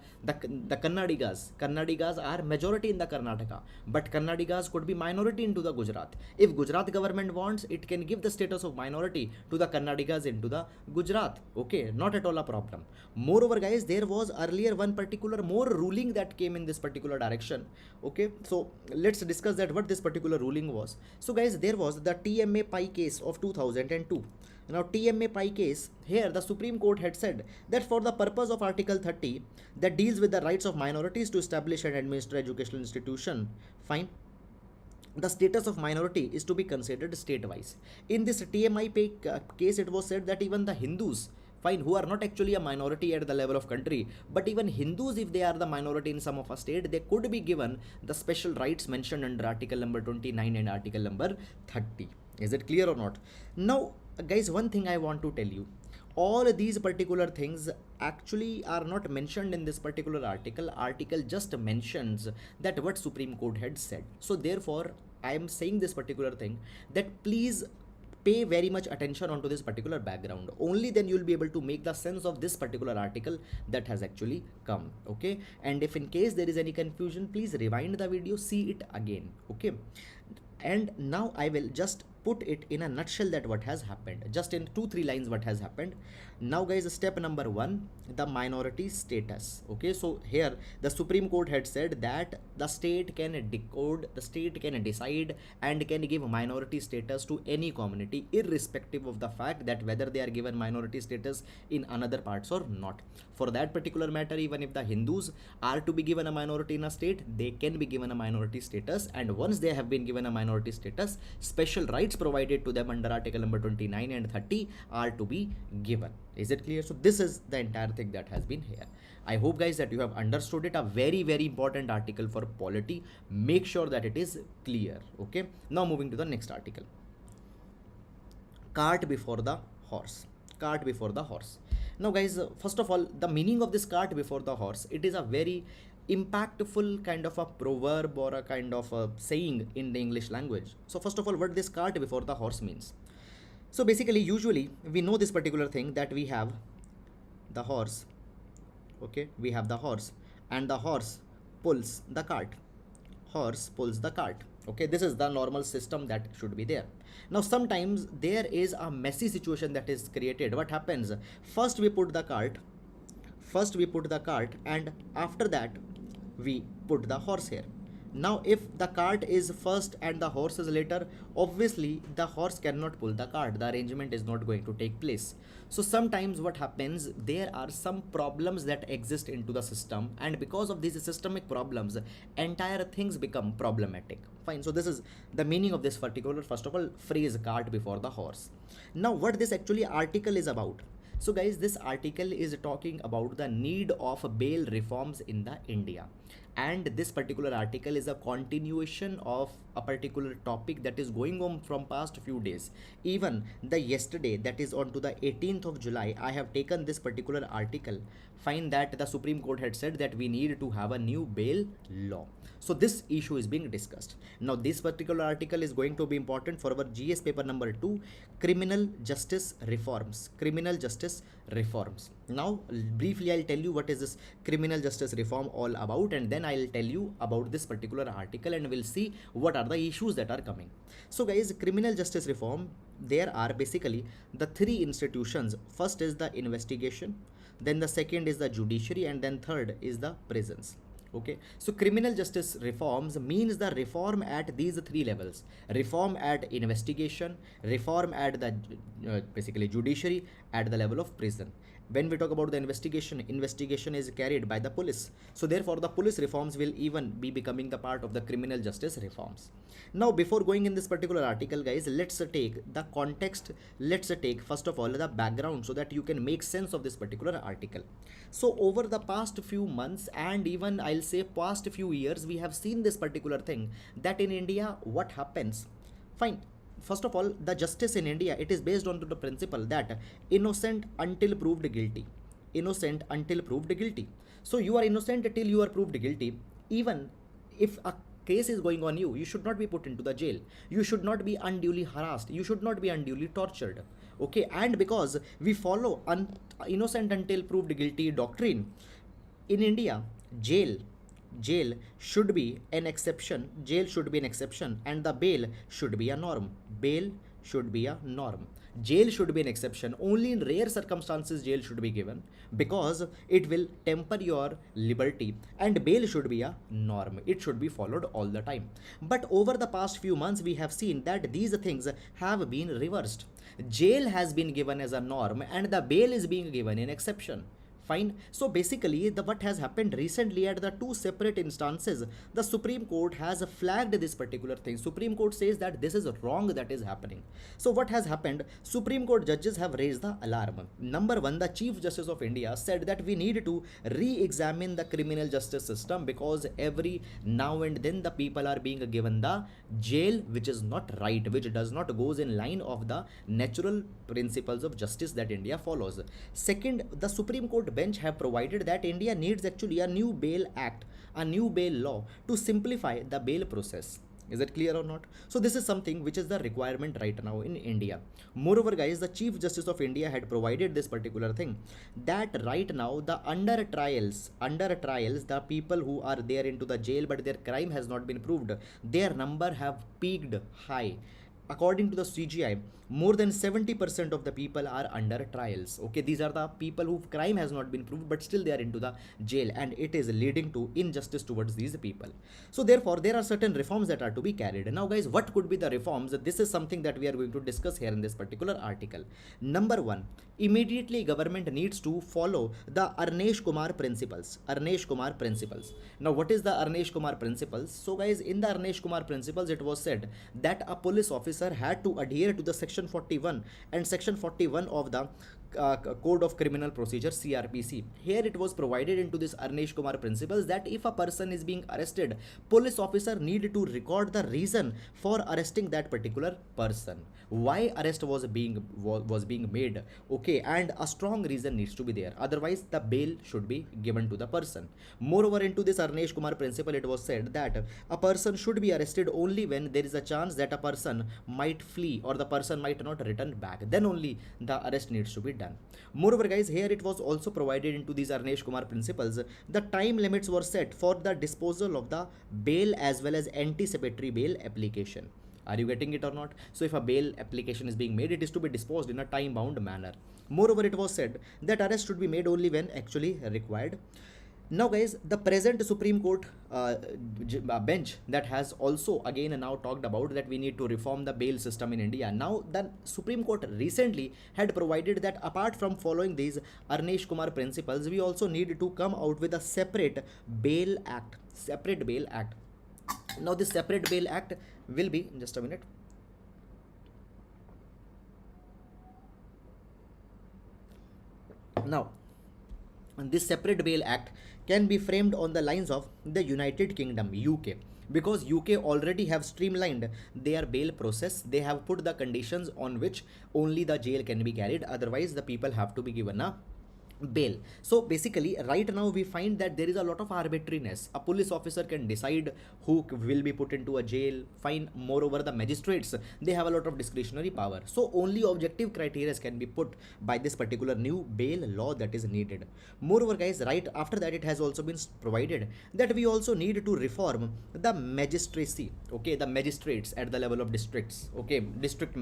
Kannadigas are majority in the Karnataka, but Kannadigas could be minority into the Gujarat. If Gujarat government wants, it can give the status of minority to the Kannadigas into the Gujarat. Okay, not at all a problem. Moreover, guys, there was earlier one particular more ruling that came in this particular direction. Okay, so let's discuss that what this particular ruling was. So guys, there was the TMA Pi case of 2002. Now TMA Pi case, here the Supreme Court had said that for the purpose of Article 30 that deals with the rights of minorities to establish and administer educational institution, fine, the status of minority is to be considered state-wise. In this TMI case, it was said that even the Hindus, fine, who are not actually a minority at the level of country, but even Hindus, if they are the minority in some of a state, they could be given the special rights mentioned under Article number 29 and Article number 30. Is it clear or not? Now, guys, one thing I want to tell you, all these particular things actually are not mentioned in this particular article just mentions that what Supreme Court had said. So therefore I am saying this particular thing, that please pay very much attention onto this particular background. Only then you will be able to make the sense of this particular article that has actually come. Okay, and if in case there is any confusion, please rewind the video, see it again. Okay, and now I will just put it in a nutshell that what has happened, just in 2-3 lines what has happened. Now guys, step number 1, the minority status. Okay, so here the Supreme Court had said that the state can decode, the state can decide and can give minority status to any community, irrespective of the fact that whether they are given minority status in another parts or not. For that particular matter, even if the Hindus are to be given a minority in a state, they can be given a minority status, and once they have been given a minority status, special rights provided to them under Article number 29 and 30 are to be given. Is it clear? So this is the entire thing that has been here. I hope guys that you have understood it. A very important article for polity. Make sure that it is clear. Okay, now moving to the next article. Cart before the horse. Cart before the horse. Now guys, first of all, the meaning of this cart before the horse, it is a very impactful kind of a proverb or a kind of a saying in the English language. So first of all, what this cart before the horse means. So basically, usually we know this particular thing, that we have the horse. Okay, we have the horse and the horse pulls the cart. Horse pulls the cart. Okay, this is the normal system that should be there. Now sometimes there is a messy situation that is created. What happens? First we put the cart, and after that we put the horse here. Now if the cart is first and the horse is later, obviously the horse cannot pull the cart, the arrangement is not going to take place. So sometimes what happens, there are some problems that exist into the system, and because of these systemic problems, entire things become problematic. Fine, so this is the meaning of this particular, first of all, phrase cart before the horse. Now what this actually article is about. So guys, this article is talking about the need of bail reforms in the India, and this particular article is a continuation of a particular topic that is going on from past few days. Even the yesterday, that is on to the 18th of July, I have taken this particular article, find that the Supreme Court had said that we need to have a new bail law. So this issue is being discussed. Now this particular article is going to be important for our GS paper number 2, criminal justice reforms. Criminal justice reforms. Now briefly I'll tell you what is this criminal justice reform all about, and then I'll tell you about this particular article, and we'll see what are the issues that are coming. So guys, criminal justice reform, there are basically the 3 institutions. First is the investigation, then the second is the judiciary, and then third is the prisons. Okay, so criminal justice reforms means the reform at these 3 levels: reform at investigation, reform at the basically judiciary, at the level of prison. When we talk about the investigation is carried by the police, so therefore the police reforms will even be becoming the part of the criminal justice reforms. Now before going in this particular article, guys, let's take the context, let's take first of all the background, so that you can make sense of this particular article. So over the past few months, and even I'll say past few years, we have seen this particular thing, that in India what happens. Fine, first of all, the justice in India, it is based on the principle that innocent until proved guilty. Innocent until proved guilty. So you are innocent till you are proved guilty. Even if a case is going on you should not be put into the jail. You should not be unduly harassed. You should not be unduly tortured. Okay, and because we follow innocent until proved guilty doctrine in India, jail jail should be an exception. Jail should be an exception, and the bail should be a norm. Bail should be a norm. Jail should be an exception. Only in rare circumstances jail should be given, because it will temper your liberty, and bail should be a norm. It should be followed all the time. But over the past few months we have seen that these things have been reversed. Jail has been given as a norm, and the bail is being given in exception. Fine. So basically, what has happened recently at the two separate instances, the Supreme Court has flagged this particular thing. Supreme Court says that this is wrong that is happening. So what has happened? Supreme Court judges have raised the alarm. Number one, the Chief Justice of India said that we need to re-examine the criminal justice system, because every now and then the people are being given the jail, which is not right, which does not goes in line of the natural principles of justice that India follows. Second, the Supreme Court bench have provided that India needs actually a new bail act, a new bail law to simplify the bail process. Is it clear or not? So this is something which is the requirement right now in India. Moreover, guys, the Chief Justice of India had provided this particular thing, that right now the under trials, the people who are there into the jail but their crime has not been proved, their number have peaked high. According to the CGI, more than 70% of the people are under trials. Okay, these are the people whose crime has not been proved, but still they are into the jail, and it is leading to injustice towards these people. So therefore, there are certain reforms that are to be carried. Now guys, what could be the reforms? This is something that we are going to discuss here in this particular article. Number one, immediately government needs to follow the Arnesh Kumar principles. Arnesh Kumar principles. Now what is the Arnesh Kumar principles? So guys, in the Arnesh Kumar principles, it was said that a police officer had to adhere to the section 41 and section 41 of the Code of Criminal Procedure, CRPC. Here it was provided into this Arnesh Kumar principles that if a person is being arrested, police officer need to record the reason for arresting that particular person, why arrest was being made. Okay, and a strong reason needs to be there, otherwise the bail should be given to the person. Moreover, into this Arnesh Kumar principle, it was said that a person should be arrested only when there is a chance that a person might flee or the person might not return back, then only the arrest needs to be done. Moreover, guys, here it was also provided into these Arnesh Kumar principles, the time limits were set for the disposal of the bail as well as anticipatory bail application. Are you getting it or not? So if a bail application is being made, it is to be disposed in a time bound manner. Moreover, it was said that arrest should be made only when actually required. Now guys, the present Supreme Court bench that has also again now talked about that we need to reform the bail system in India. Now the Supreme Court recently had provided that apart from following these Arnesh Kumar principles, we also need to come out with a separate bail act. Now this separate bail act will be, just a minute. Now this separate bail act can be framed on the lines of the United Kingdom, UK, because UK already have streamlined their bail process. They have put the conditions on which only the jail can be carried, otherwise the people have to be given a bail. So basically right now we find that there is a lot of arbitrariness. A police officer can decide who will be put into a jail. Fine. Moreover, the magistrates, they have a lot of discretionary power, so only objective criteria can be put by this particular new bail law that is needed. Moreover, guys, right after that, it has also been provided that we also need to reform the magistracy. Okay, the magistrates at the level of districts. Okay, district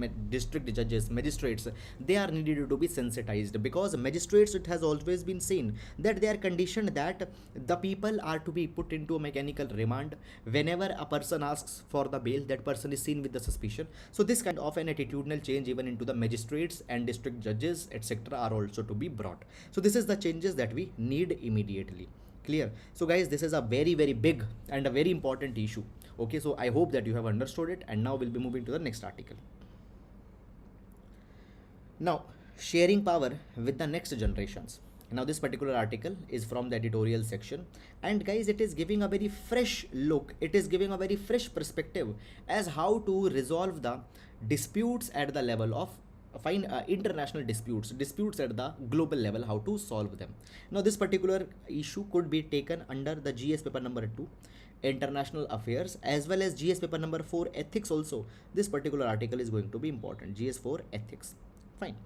judges, magistrates, they are needed to be sensitized, because magistrates, it has always been seen that they are conditioned that the people are to be put into a mechanical remand. Whenever a person asks for the bail, that person is seen with the suspicion. So this kind of an attitudinal change even into the magistrates and district judges, etc., are also to be brought. So this is the changes that we need immediately. Clear? So guys, this is a very big and a very important issue. Okay, so I hope that you have understood it, and now we'll be moving to the next article. Now, sharing power with the next generations. Now this particular article is from the editorial section, and guys, it is giving a very fresh look, it is giving a very fresh perspective as how to resolve the disputes at the level of find international disputes at the global level, how to solve them. Now this particular issue could be taken under the GS paper number 2, international affairs, as well as GS paper number 4, ethics also. This particular article is going to be important, GS4 ethics. Fine.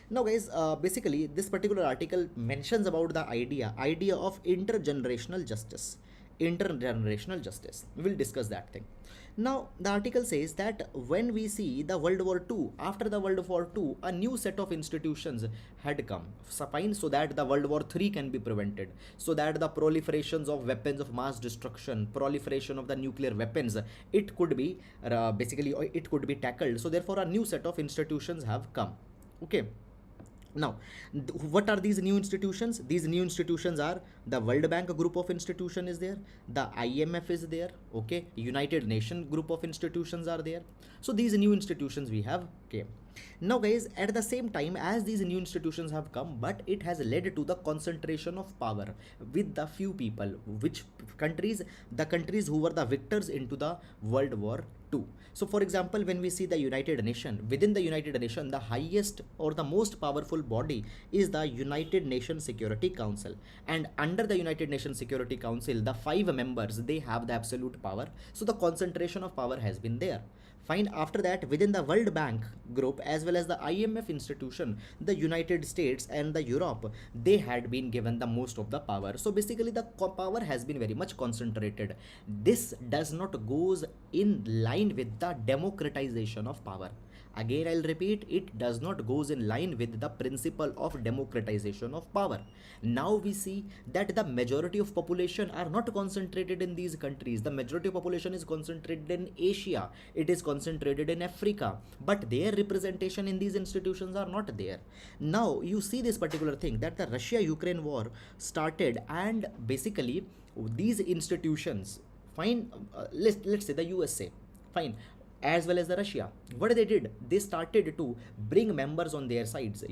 Now guys, basically this particular article mentions about the idea of intergenerational justice. Intergenerational justice, we will discuss that thing. Now the article says that when we see the World War II, after the World War II, a new set of institutions had come, fine, so that the World War III can be prevented, so that the proliferations of weapons of mass destruction, proliferation of the nuclear weapons, it could be basically it could be tackled. So therefore a new set of institutions have come. Okay. Now, what are these new institutions? These new institutions are the World Bank group of institution is there, the IMF is there, okay, United Nations group of institutions are there. So these new institutions we have came. Now guys, at the same time as these new institutions have come, but it has led to the concentration of power with the few people, which countries, the countries who were the victors into the World War II. So for example, when we see the United Nations, within the United Nations, the highest or the most powerful body is the United Nations Security Council, and under the United Nations Security Council, the 5 members, they have the absolute power. So the concentration of power has been there. Fine. After that, within the World Bank group as well as the IMF institution, the United States and the Europe, they had been given the most of the power. So basically the power has been very much concentrated. This does not goes in line with the democratization of power. Again, I'll repeat, it does not goes in line with the principle of democratization of power. Now we see that the majority of population are not concentrated in these countries. The majority of population is concentrated in Asia. It is concentrated in Africa. But their representation in these institutions are not there. Now you see this particular thing that the Russia-Ukraine war started, and basically these institutions, fine, let's say the USA, fine, as well as the Russia, what they did, they started to bring members on their sides.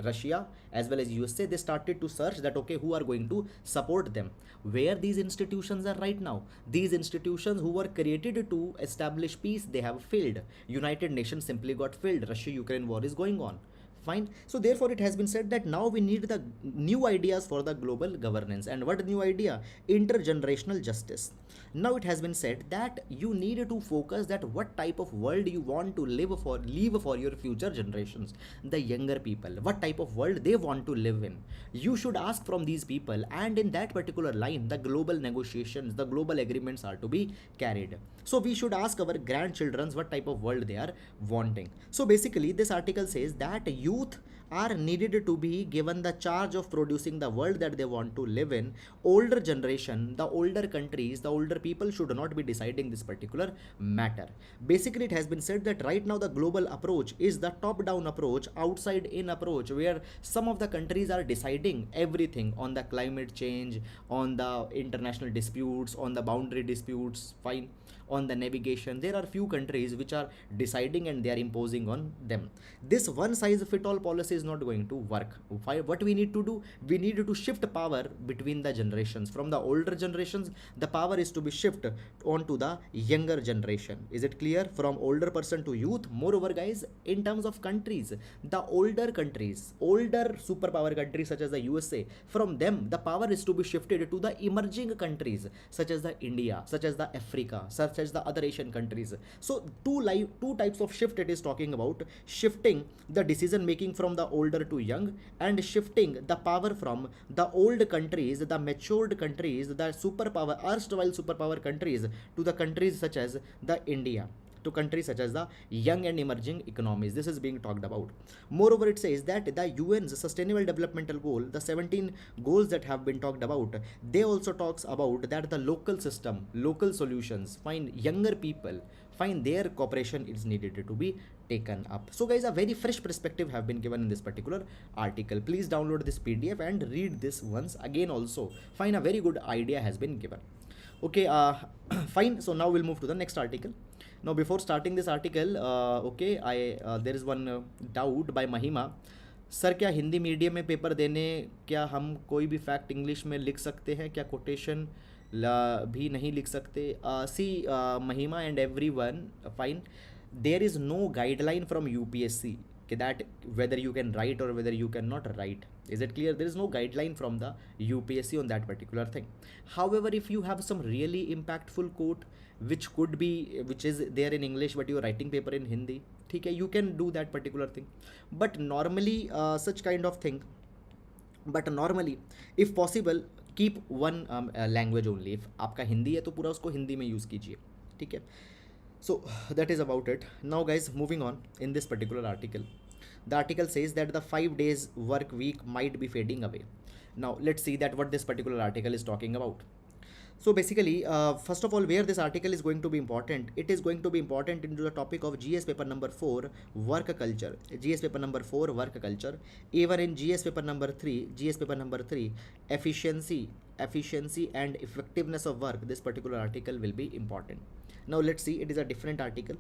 Russia as well as USA, they started to search that okay, who are going to support them, where these institutions are right now. These institutions who were created to establish peace, they have failed. United Nations simply got failed. Russia-Ukraine war is going on. Fine. So therefore it has been said that now we need the new ideas for the global governance. And what new idea? Intergenerational justice. Now it has been said that you need to focus that what type of world you want to leave for your future generations, the younger people, what type of world they want to live in. You should ask from these people, and in that particular line the global negotiations, the global agreements are to be carried. So we should ask our grandchildren what type of world they are wanting. So basically this article says that youth are needed to be given the charge of producing the world that they want to live in. Older generation, the older countries, the older people should not be deciding this particular matter. Basically it has been said that right now the global approach is the top down approach, outside in approach, where some of the countries are deciding everything on the climate change, on the international disputes, on the boundary disputes, fine, on the navigation. There are few countries which are deciding and they are imposing on them. This one size fit all policy is not going to work. What we need to do, we need to shift power between the generations. From the older generations, the power is to be shifted onto the younger generation. Is it clear? From older person to youth. Moreover guys, in terms of countries, the older countries, older superpower countries such as the USA, from them the power is to be shifted to the emerging countries such as the India, such as the Africa, such as the other Asian countries. So two types of shift it is talking about: shifting the decision making from the older to young, and shifting the power from the old countries, the matured countries, the superpower, erstwhile superpower countries, to the countries such as the India, to countries such as the young and emerging economies. This is being talked about. Moreover, it says that the UN's Sustainable Developmental Goal, the 17 goals that have been talked about, they also talks about that the local system, local solutions, find younger people, find their cooperation is needed to be taken up. So guys, a very fresh perspective have been given in this particular article. Please download this PDF and read this once again also. Find a very good idea has been given. Okay, fine. So now we'll move to the next article. Now before starting this article, there is one doubt by Mahima. Sir क्या Hindi medium में paper देने क्या हम कोई भी fact English में लिख सकते हैं क्या? कोटेशन भी नहीं लिख सकते? सी महिमा and every one, fine, there is no guideline from UPSC that whether you can write or whether you cannot write. Is it clear? There is no guideline from the UPSC on that particular thing. However, if you have some really impactful quote which is there in English but you are writing paper in Hindi, ठीक है, you can do that particular thing. But normally such kind of thing, but normally if possible keep one language only. if आपका हिंदी है तो पूरा उसको हिंदी में use कीजिए, ठीक है. So that is about it. Now guys, moving on in this particular article. The article says that the 5 days work week might be fading away. Now let's see that what this particular article is talking about. So basically, first of all, where this article is going to be important, it is going to be important into the topic of GS paper number 4, work culture. GS paper number 4, work culture. Even in GS paper number 3, efficiency and effectiveness of work, this particular article will be important. Now let's see, it is a different article.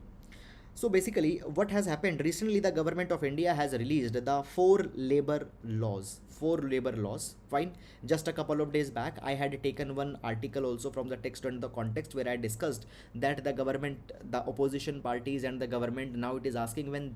So basically, what has happened recently, the government of India has released the 4 labor laws. Fine. Just a couple of days back, I had taken one article also from the text and the context where I discussed that the government, the opposition parties and the government, now it is asking when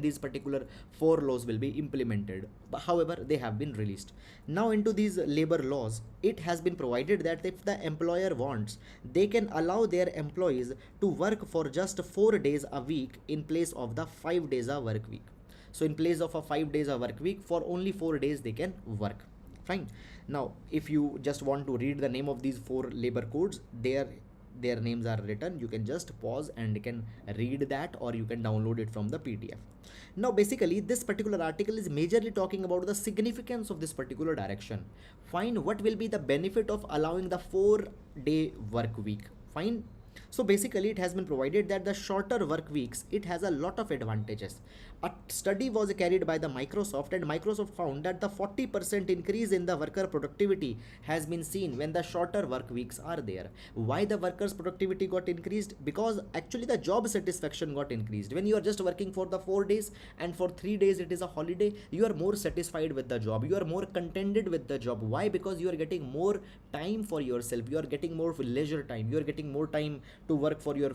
these particular 4 laws will be implemented. But however, they have been released. Now into these labor laws, it has been provided that if the employer wants, they can allow their employees to work for just 4 days a week in place of the 5 days a work week. So in place of a 5 days a work week, for only 4 days they can work. Fine. Now if you just want to read the name of these 4 labor codes, their names are written. You can just pause and you can read that, or you can download it from the PDF. Now basically, this particular article is majorly talking about the significance of this particular direction. Fine. What will be the benefit of allowing the 4-day work week? Fine. So basically, it has been provided that the shorter work weeks, it has a lot of advantages. A study was carried by the Microsoft, and Microsoft found that the 40% increase in the worker productivity has been seen when the shorter work weeks are there. Why the workers' productivity got increased? Because actually the job satisfaction got increased. When you are just working for the 4 days and for 3 days it is a holiday, you are more satisfied with the job. You are more contented with the job. Why? Because you are getting more time for yourself. You are getting more leisure time. You are getting more time to work for your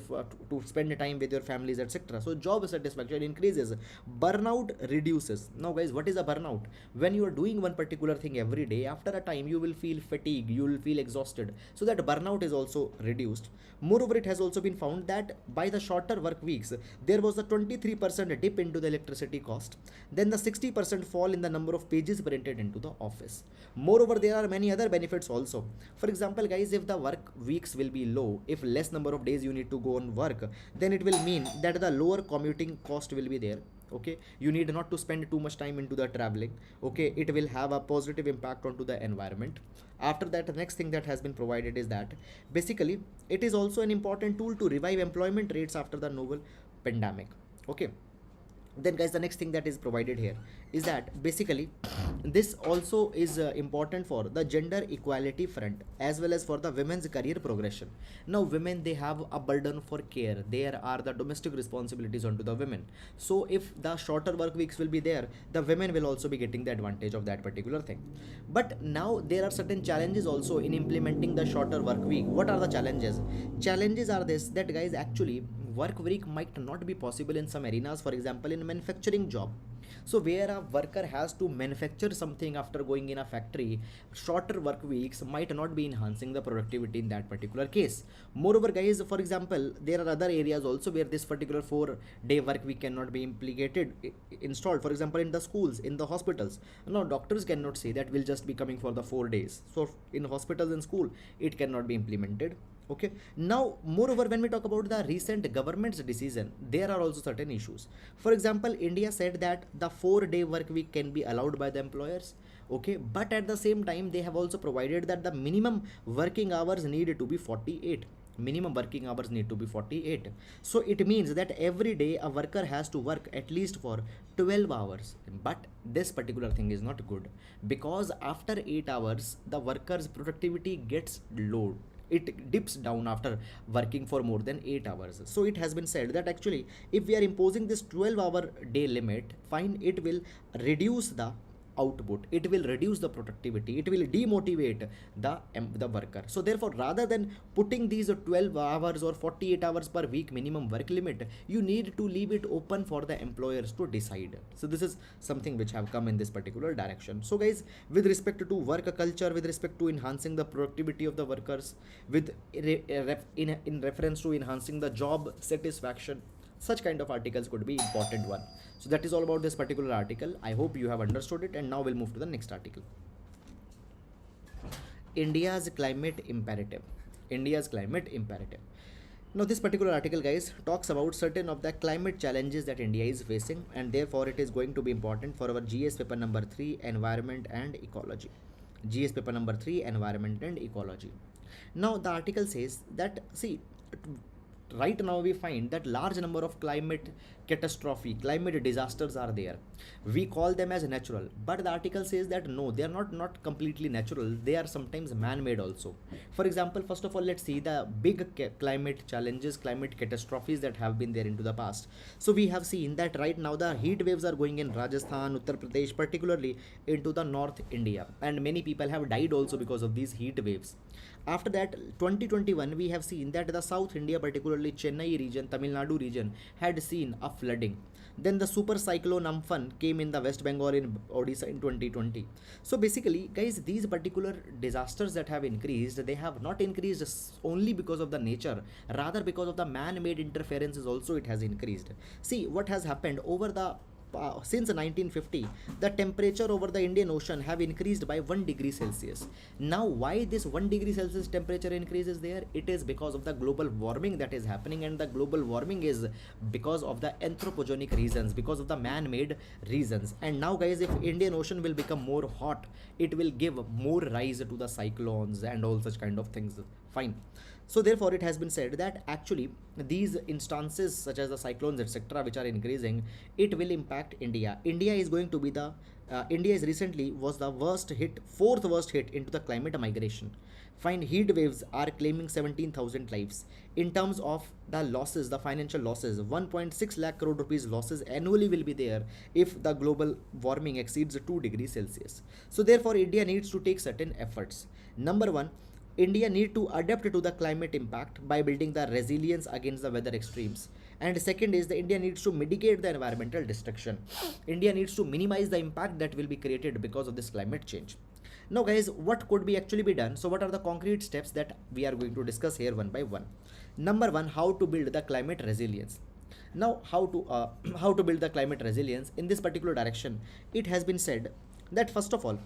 to spend time with your families, etc. So job satisfaction increases, burnout reduces. Now guys, what is a burnout? When you are doing one particular thing every day, after a time you will feel fatigued, you will feel exhausted, so that burnout is also reduced. Moreover, it has also been found that by the shorter work weeks, there was a 23% dip into the electricity cost, then the 60% fall in the number of pages printed into the office. Moreover, there are many other benefits also. For example guys, if the work weeks will be low, if less number of days you need to go on work, then it will mean that the lower commuting cost will be there. Okay, you need not to spend too much time into the traveling. Okay, it will have a positive impact onto the environment. After that, the next thing that has been provided is that basically it is also an important tool to revive employment rates after the novel pandemic. Okay, then guys, the next thing that is provided here is that basically this also is important for the gender equality front as well as for the women's career progression. Now women, they have a burden for care. There are the domestic responsibilities onto the women. So if the shorter work weeks will be there, the women will also be getting the advantage of that particular thing. But now there are certain challenges also in implementing the shorter work week. What are the challenges? Challenges are this, that guys, actually work week might not be possible in some arenas. For example, in manufacturing job, so where a worker has to manufacture something after going in a factory, shorter work weeks might not be enhancing the productivity in that particular case. Moreover guys, for example, there are other areas also where this particular 4-day work week cannot be installed. For example, in the schools, in the hospitals. No, doctors cannot say that we'll just be coming for the 4 days. So in hospitals and school, it cannot be implemented. Okay, now moreover, when we talk about the recent government's decision, there are also certain issues. For example, India said that the 4-day work week can be allowed by the employers. Okay, but at the same time they have also provided that the minimum working hours need to be 48. Minimum working hours need to be 48. So it means that every day a worker has to work at least for 12 hours. But this particular thing is not good, because after 8 hours the worker's productivity gets low. It dips down after working for more than 8 hours. So it has been said that actually if we are imposing this 12-hour day limit, fine, it will reduce the output, it will reduce the productivity, it will demotivate the worker. So therefore, rather than putting these 12 hours or 48 hours per week minimum work limit, you need to leave it open for the employers to decide. So this is something which have come in this particular direction. So guys, with respect to work culture, with respect to enhancing the productivity of the workers, with in reference to enhancing the job satisfaction, such kind of articles could be important one. So that is all about this particular article. I hope you have understood it, and now we'll move to the next article. India's climate imperative. India's climate imperative. Now this particular article, guys, talks about certain of the climate challenges that India is facing, and therefore it is going to be important for our GS paper number 3, environment and ecology. GS paper number 3, environment and ecology. Now the article says that, see, right now we find that large number of climate catastrophe, climate disasters are there. We call them as natural, but the article says that no, they are not completely natural, they are sometimes man-made also. For example, first of all, let's see the big climate challenges, climate catastrophes that have been there into the past. So we have seen that right now the heat waves are going in Rajasthan, Uttar Pradesh, particularly into the North India, and many people have died also because of these heat waves. After that, 2021, we have seen that the South India, particularly Chennai region, Tamil Nadu region, had seen a flooding. Then the super cyclone Amphan came in the West Bengal in Odisha in 2020. So basically, guys, these particular disasters that have increased, they have not increased only because of the nature, rather because of the man-made interferences also it has increased. See, what has happened over the since 1950, the temperature over the Indian Ocean have increased by 1 degree Celsius. Now, why this 1 degree Celsius temperature increase is there? It is because of the global warming that is happening, and the global warming is because of the anthropogenic reasons, because of the man-made reasons. And now, guys, if Indian Ocean will become more hot, it will give more rise to the cyclones and all such kind of things. Fine. So therefore, it has been said that actually these instances such as the cyclones, etc., which are increasing, it will impact India. India is going to be the India is recently was the fourth worst hit into the climate migration. Fine, heat waves are claiming 17,000 lives. In terms of the losses, the financial losses, 1.6 lakh crore rupees losses annually will be there if the global warming exceeds 2 degrees Celsius. So therefore, India needs to take certain efforts. Number one, India need to adapt to the climate impact by building the resilience against the weather extremes. And second is the India needs to mitigate the environmental destruction. India needs to minimize the impact that will be created because of this climate change. Now guys, what could be actually be done? So what are the concrete steps that we are going to discuss here one by one? Number one, how to build the climate resilience. Now how to build the climate resilience in this particular direction? It has been said that first of all,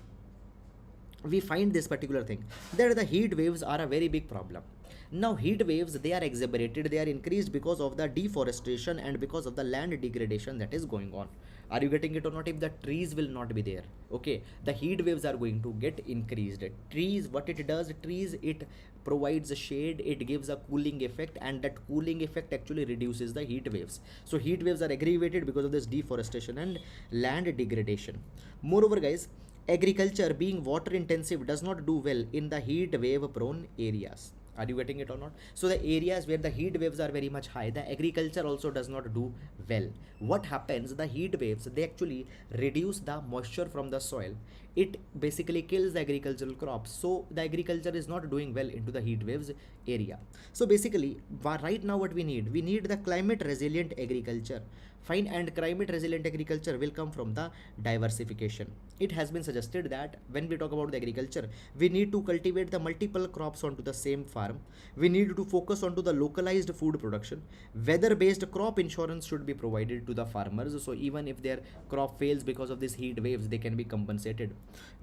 we find this particular thing that the heat waves are a very big problem. Now heat waves, they are exacerbated, they are increased because of the deforestation and because of the land degradation that is going on. Are you getting it or not? If the trees will not be there, okay, the heat waves are going to get increased. Trees, what it does, trees, it provides a shade, it gives a cooling effect, and that cooling effect actually reduces the heat waves. So heat waves are aggravated because of this deforestation and land degradation. Moreover, guys, agriculture being water intensive does not do well in the heat wave prone areas. Are you getting it or not? So the areas where the heat waves are very much high, the agriculture also does not do well. What happens? The heat waves, they actually reduce the moisture from the soil. It basically kills the agricultural crops. So the agriculture is not doing well into the heat waves area. So basically, right now what we need the climate resilient agriculture. Fine, and climate resilient agriculture will come from the diversification. It has been suggested that when we talk about the agriculture, we need to cultivate the multiple crops onto the same farm. We need to focus onto the localized food production. Weather-based crop insurance should be provided to the farmers. So even if their crop fails because of these heat waves, they can be compensated.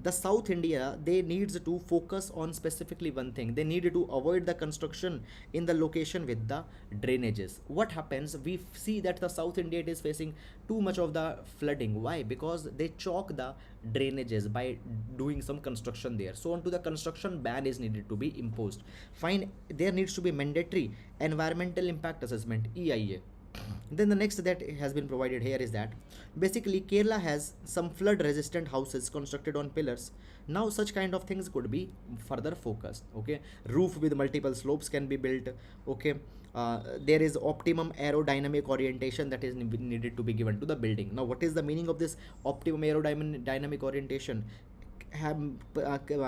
The South India, they needs to focus on specifically one thing. They need to avoid the construction in the location with the drainages. What happens? We see that the South India is facing too much of the flooding. Why? Because they choke the drainages by doing some construction there. So onto the construction ban is needed to be imposed. Fine, there needs to be mandatory environmental impact assessment, EIA. Then the next that has been provided here is that basically Kerala has some flood resistant houses constructed on pillars. Now such kind of things could be further focused. Okay, roof with multiple slopes can be built. Okay, there is optimum aerodynamic orientation that is needed to be given to the building. Now what is the meaning of this optimum aerodynamic orientation? Have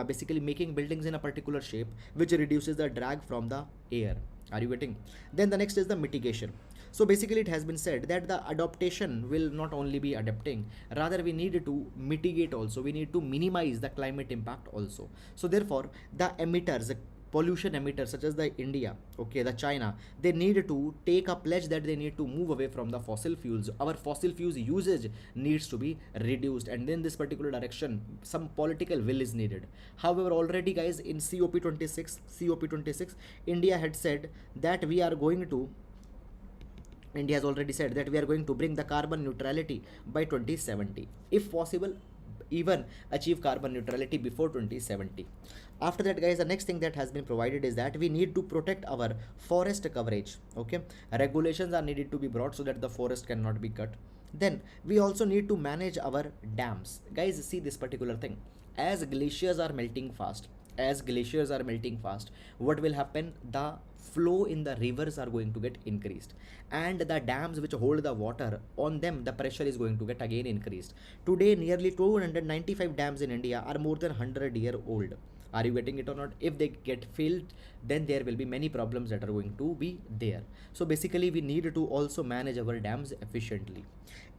basically making buildings in a particular shape which reduces the drag from the air. Are you getting? Then the next is the mitigation. So basically it has been said that the adaptation will not only be adapting, rather we need to mitigate also, we need to minimize the climate impact also. So therefore the emitters, pollution emitters such as the India, okay, the China, they need to take a pledge that they need to move away from the fossil fuels. Our fossil fuels usage needs to be reduced, and in this particular direction some political will is needed. However, already guys, in COP26 India had said that we are going to India has already said that we are going to bring the carbon neutrality by 2070, if possible even achieve carbon neutrality before 2070. After that guys, the next thing that has been provided is that we need to protect our forest coverage. Okay, regulations are needed to be brought so that the forest cannot be cut. Then we also need to manage our dams. Guys, see this particular thing, as glaciers are melting fast, what will happen? The flow in the rivers are going to get increased, and the dams which hold the water, on them the pressure is going to get again increased. Today nearly 295 dams in India are more than 100-year old. Are you getting it or not? If they get filled, then there will be many problems that are going to be there. So basically we need to also manage our dams efficiently.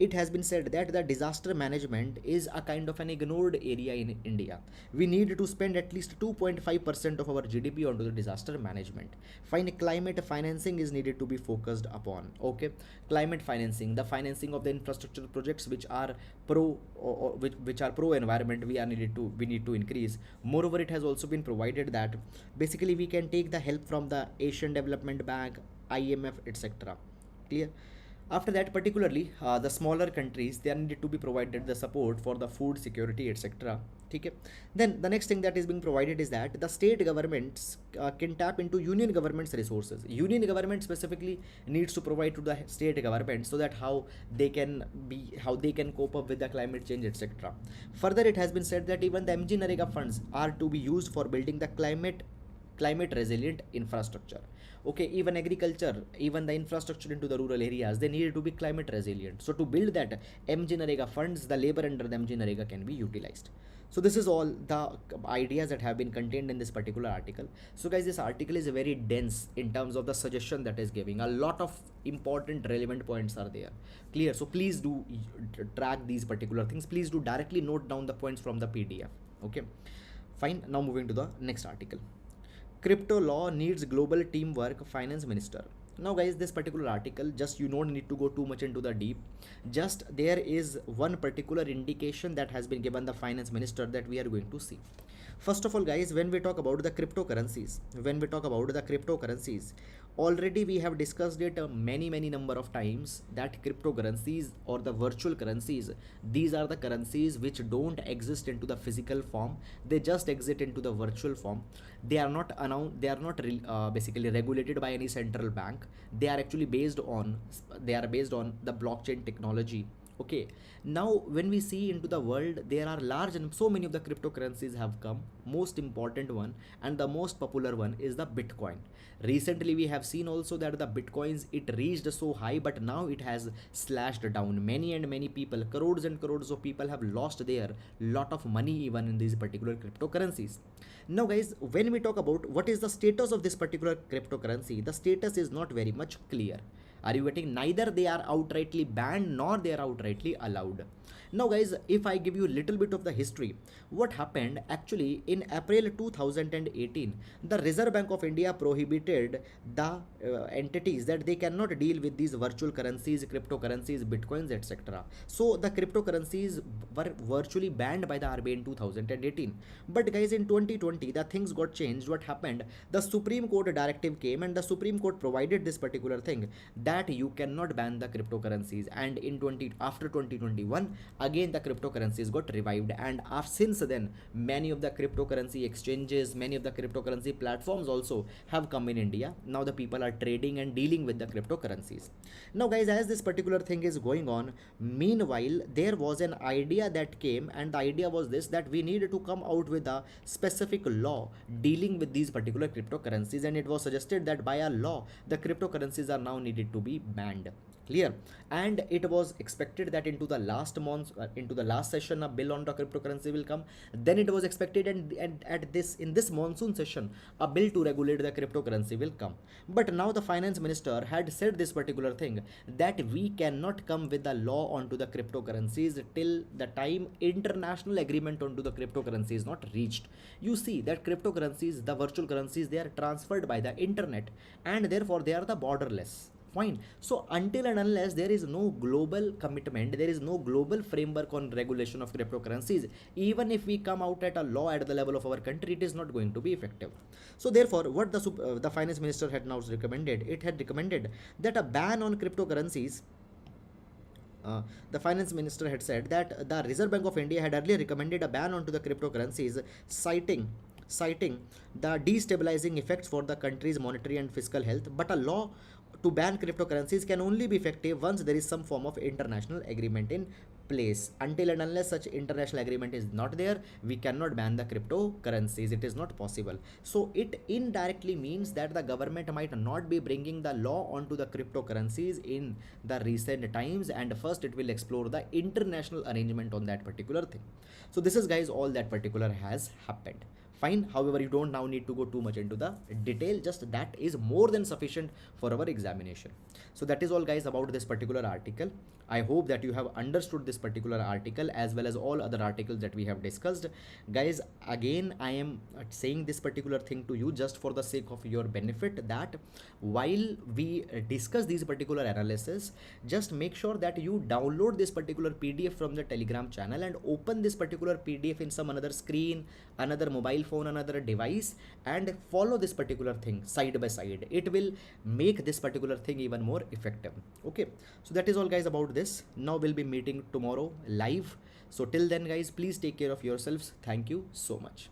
It has been said that the disaster management is a kind of an ignored area in India. We need to spend at least 2.5% of our GDP onto the disaster management. Fine, climate financing is needed to be focused upon. Okay, climate financing, the financing of the infrastructure projects which are which are pro environment, we need to increase. Moreover, it has also been provided that basically we can take the help from the Asian Development Bank, IMF, etc. Clear? After that, particularly the smaller countries, they are needed to be provided the support for the food security, etc. Okay. Then the next thing that is being provided is that the state governments can tap into union governments resources. Union government specifically needs to provide to the state government so that how they can cope up with the climate change, etc. Further, it has been said that even the MG Narega funds are to be used for building the climate resilient infrastructure. Okay, even agriculture, even the infrastructure into the rural areas, they needed to be climate resilient. So to build that, MG Narega funds, the labor under the MG Narega can be utilized. So this is all the ideas that have been contained in this particular article. So guys, this article is very dense in terms of the suggestion that is giving. A lot of important relevant points are there. Clear? So please do track these particular things. Please do directly note down the points from the PDF. Okay, fine. Now moving to the next article. Crypto law needs global teamwork, finance minister. Now guys, this particular article, just you don't need to go too much into the deep, just there is one particular indication that has been given the finance minister that we are going to see. First of all guys, when we talk about the cryptocurrencies, already we have discussed it many number of times that cryptocurrencies or the virtual currencies, these are the currencies which don't exist into the physical form, they just exist into the virtual form. They are not basically regulated by any central bank. They are actually based on the blockchain technology. Okay, now when we see into the world, there are large and so many of the cryptocurrencies have come. Most important one and the most popular one is the Bitcoin. Recently we have seen also that the Bitcoins, it reached so high, but now it has slashed down. Many people, crores and crores of people have lost their lot of money even in these particular cryptocurrencies. Now guys, when we talk about what is the status of this particular cryptocurrency, the status is not very much clear. Are you getting? Neither they are outrightly banned nor they are outrightly allowed. Now guys, if I give you a little bit of the history, what happened actually in April 2018, the Reserve Bank of India prohibited the entities that they cannot deal with these virtual currencies, cryptocurrencies, bitcoins, etc. So the cryptocurrencies were virtually banned by the RBI in 2018. But guys, in 2020, the things got changed. What happened? The Supreme Court directive came and the Supreme Court provided this particular thing, that that you cannot ban the cryptocurrencies. And in 20 after 2021, again the cryptocurrencies got revived, and since then many of the cryptocurrency exchanges, many of the cryptocurrency platforms also have come in India. Now the people are trading and dealing with the cryptocurrencies. Now guys, as this particular thing is going on, meanwhile there was an idea that came, and the idea was this, that we needed to come out with a specific law dealing with these particular cryptocurrencies, and it was suggested that by a law the cryptocurrencies are now needed to be banned. Clear? And it was expected that into the last month, into the last session, a bill on the cryptocurrency will come. Then it was expected, and at this, in this monsoon session, a bill to regulate the cryptocurrency will come. But now the finance minister had said this particular thing, that we cannot come with a law onto the cryptocurrencies till the time international agreement onto the cryptocurrency is not reached. You see that cryptocurrencies, the virtual currencies, they are transferred by the internet, and therefore they are the borderless. Fine. So until and unless there is no global commitment, there is no global framework on regulation of cryptocurrencies, even if we come out at a law at the level of our country, it is not going to be effective. So therefore, what the finance minister had now recommended, it had recommended that a ban on cryptocurrencies, the finance minister had said that the Reserve Bank of India had earlier recommended a ban onto the cryptocurrencies, citing the destabilizing effects for the country's monetary and fiscal health. But a law to ban cryptocurrencies can only be effective once there is some form of international agreement in place. Until and unless such international agreement is not there, we cannot ban the cryptocurrencies. It is not possible. So it indirectly means that the government might not be bringing the law onto the cryptocurrencies in the recent times, and first it will explore the international arrangement on that particular thing. So this is guys all that particular has happened. Fine. However, you don't now need to go too much into the detail, just that is more than sufficient for our examination. So that is all guys about this particular article. I hope that you have understood this particular article as well as all other articles that we have discussed. Guys, again I am saying this particular thing to you just for the sake of your benefit, that while we discuss these particular analysis, just make sure that you download this particular PDF from the Telegram channel and open this particular PDF in some another screen, another mobile phone, another device, and follow this particular thing side by side. It will make this particular thing even more effective. Okay, so that is all guys about this. Now we'll be meeting tomorrow live. So till then guys, please take care of yourselves. Thank you so much.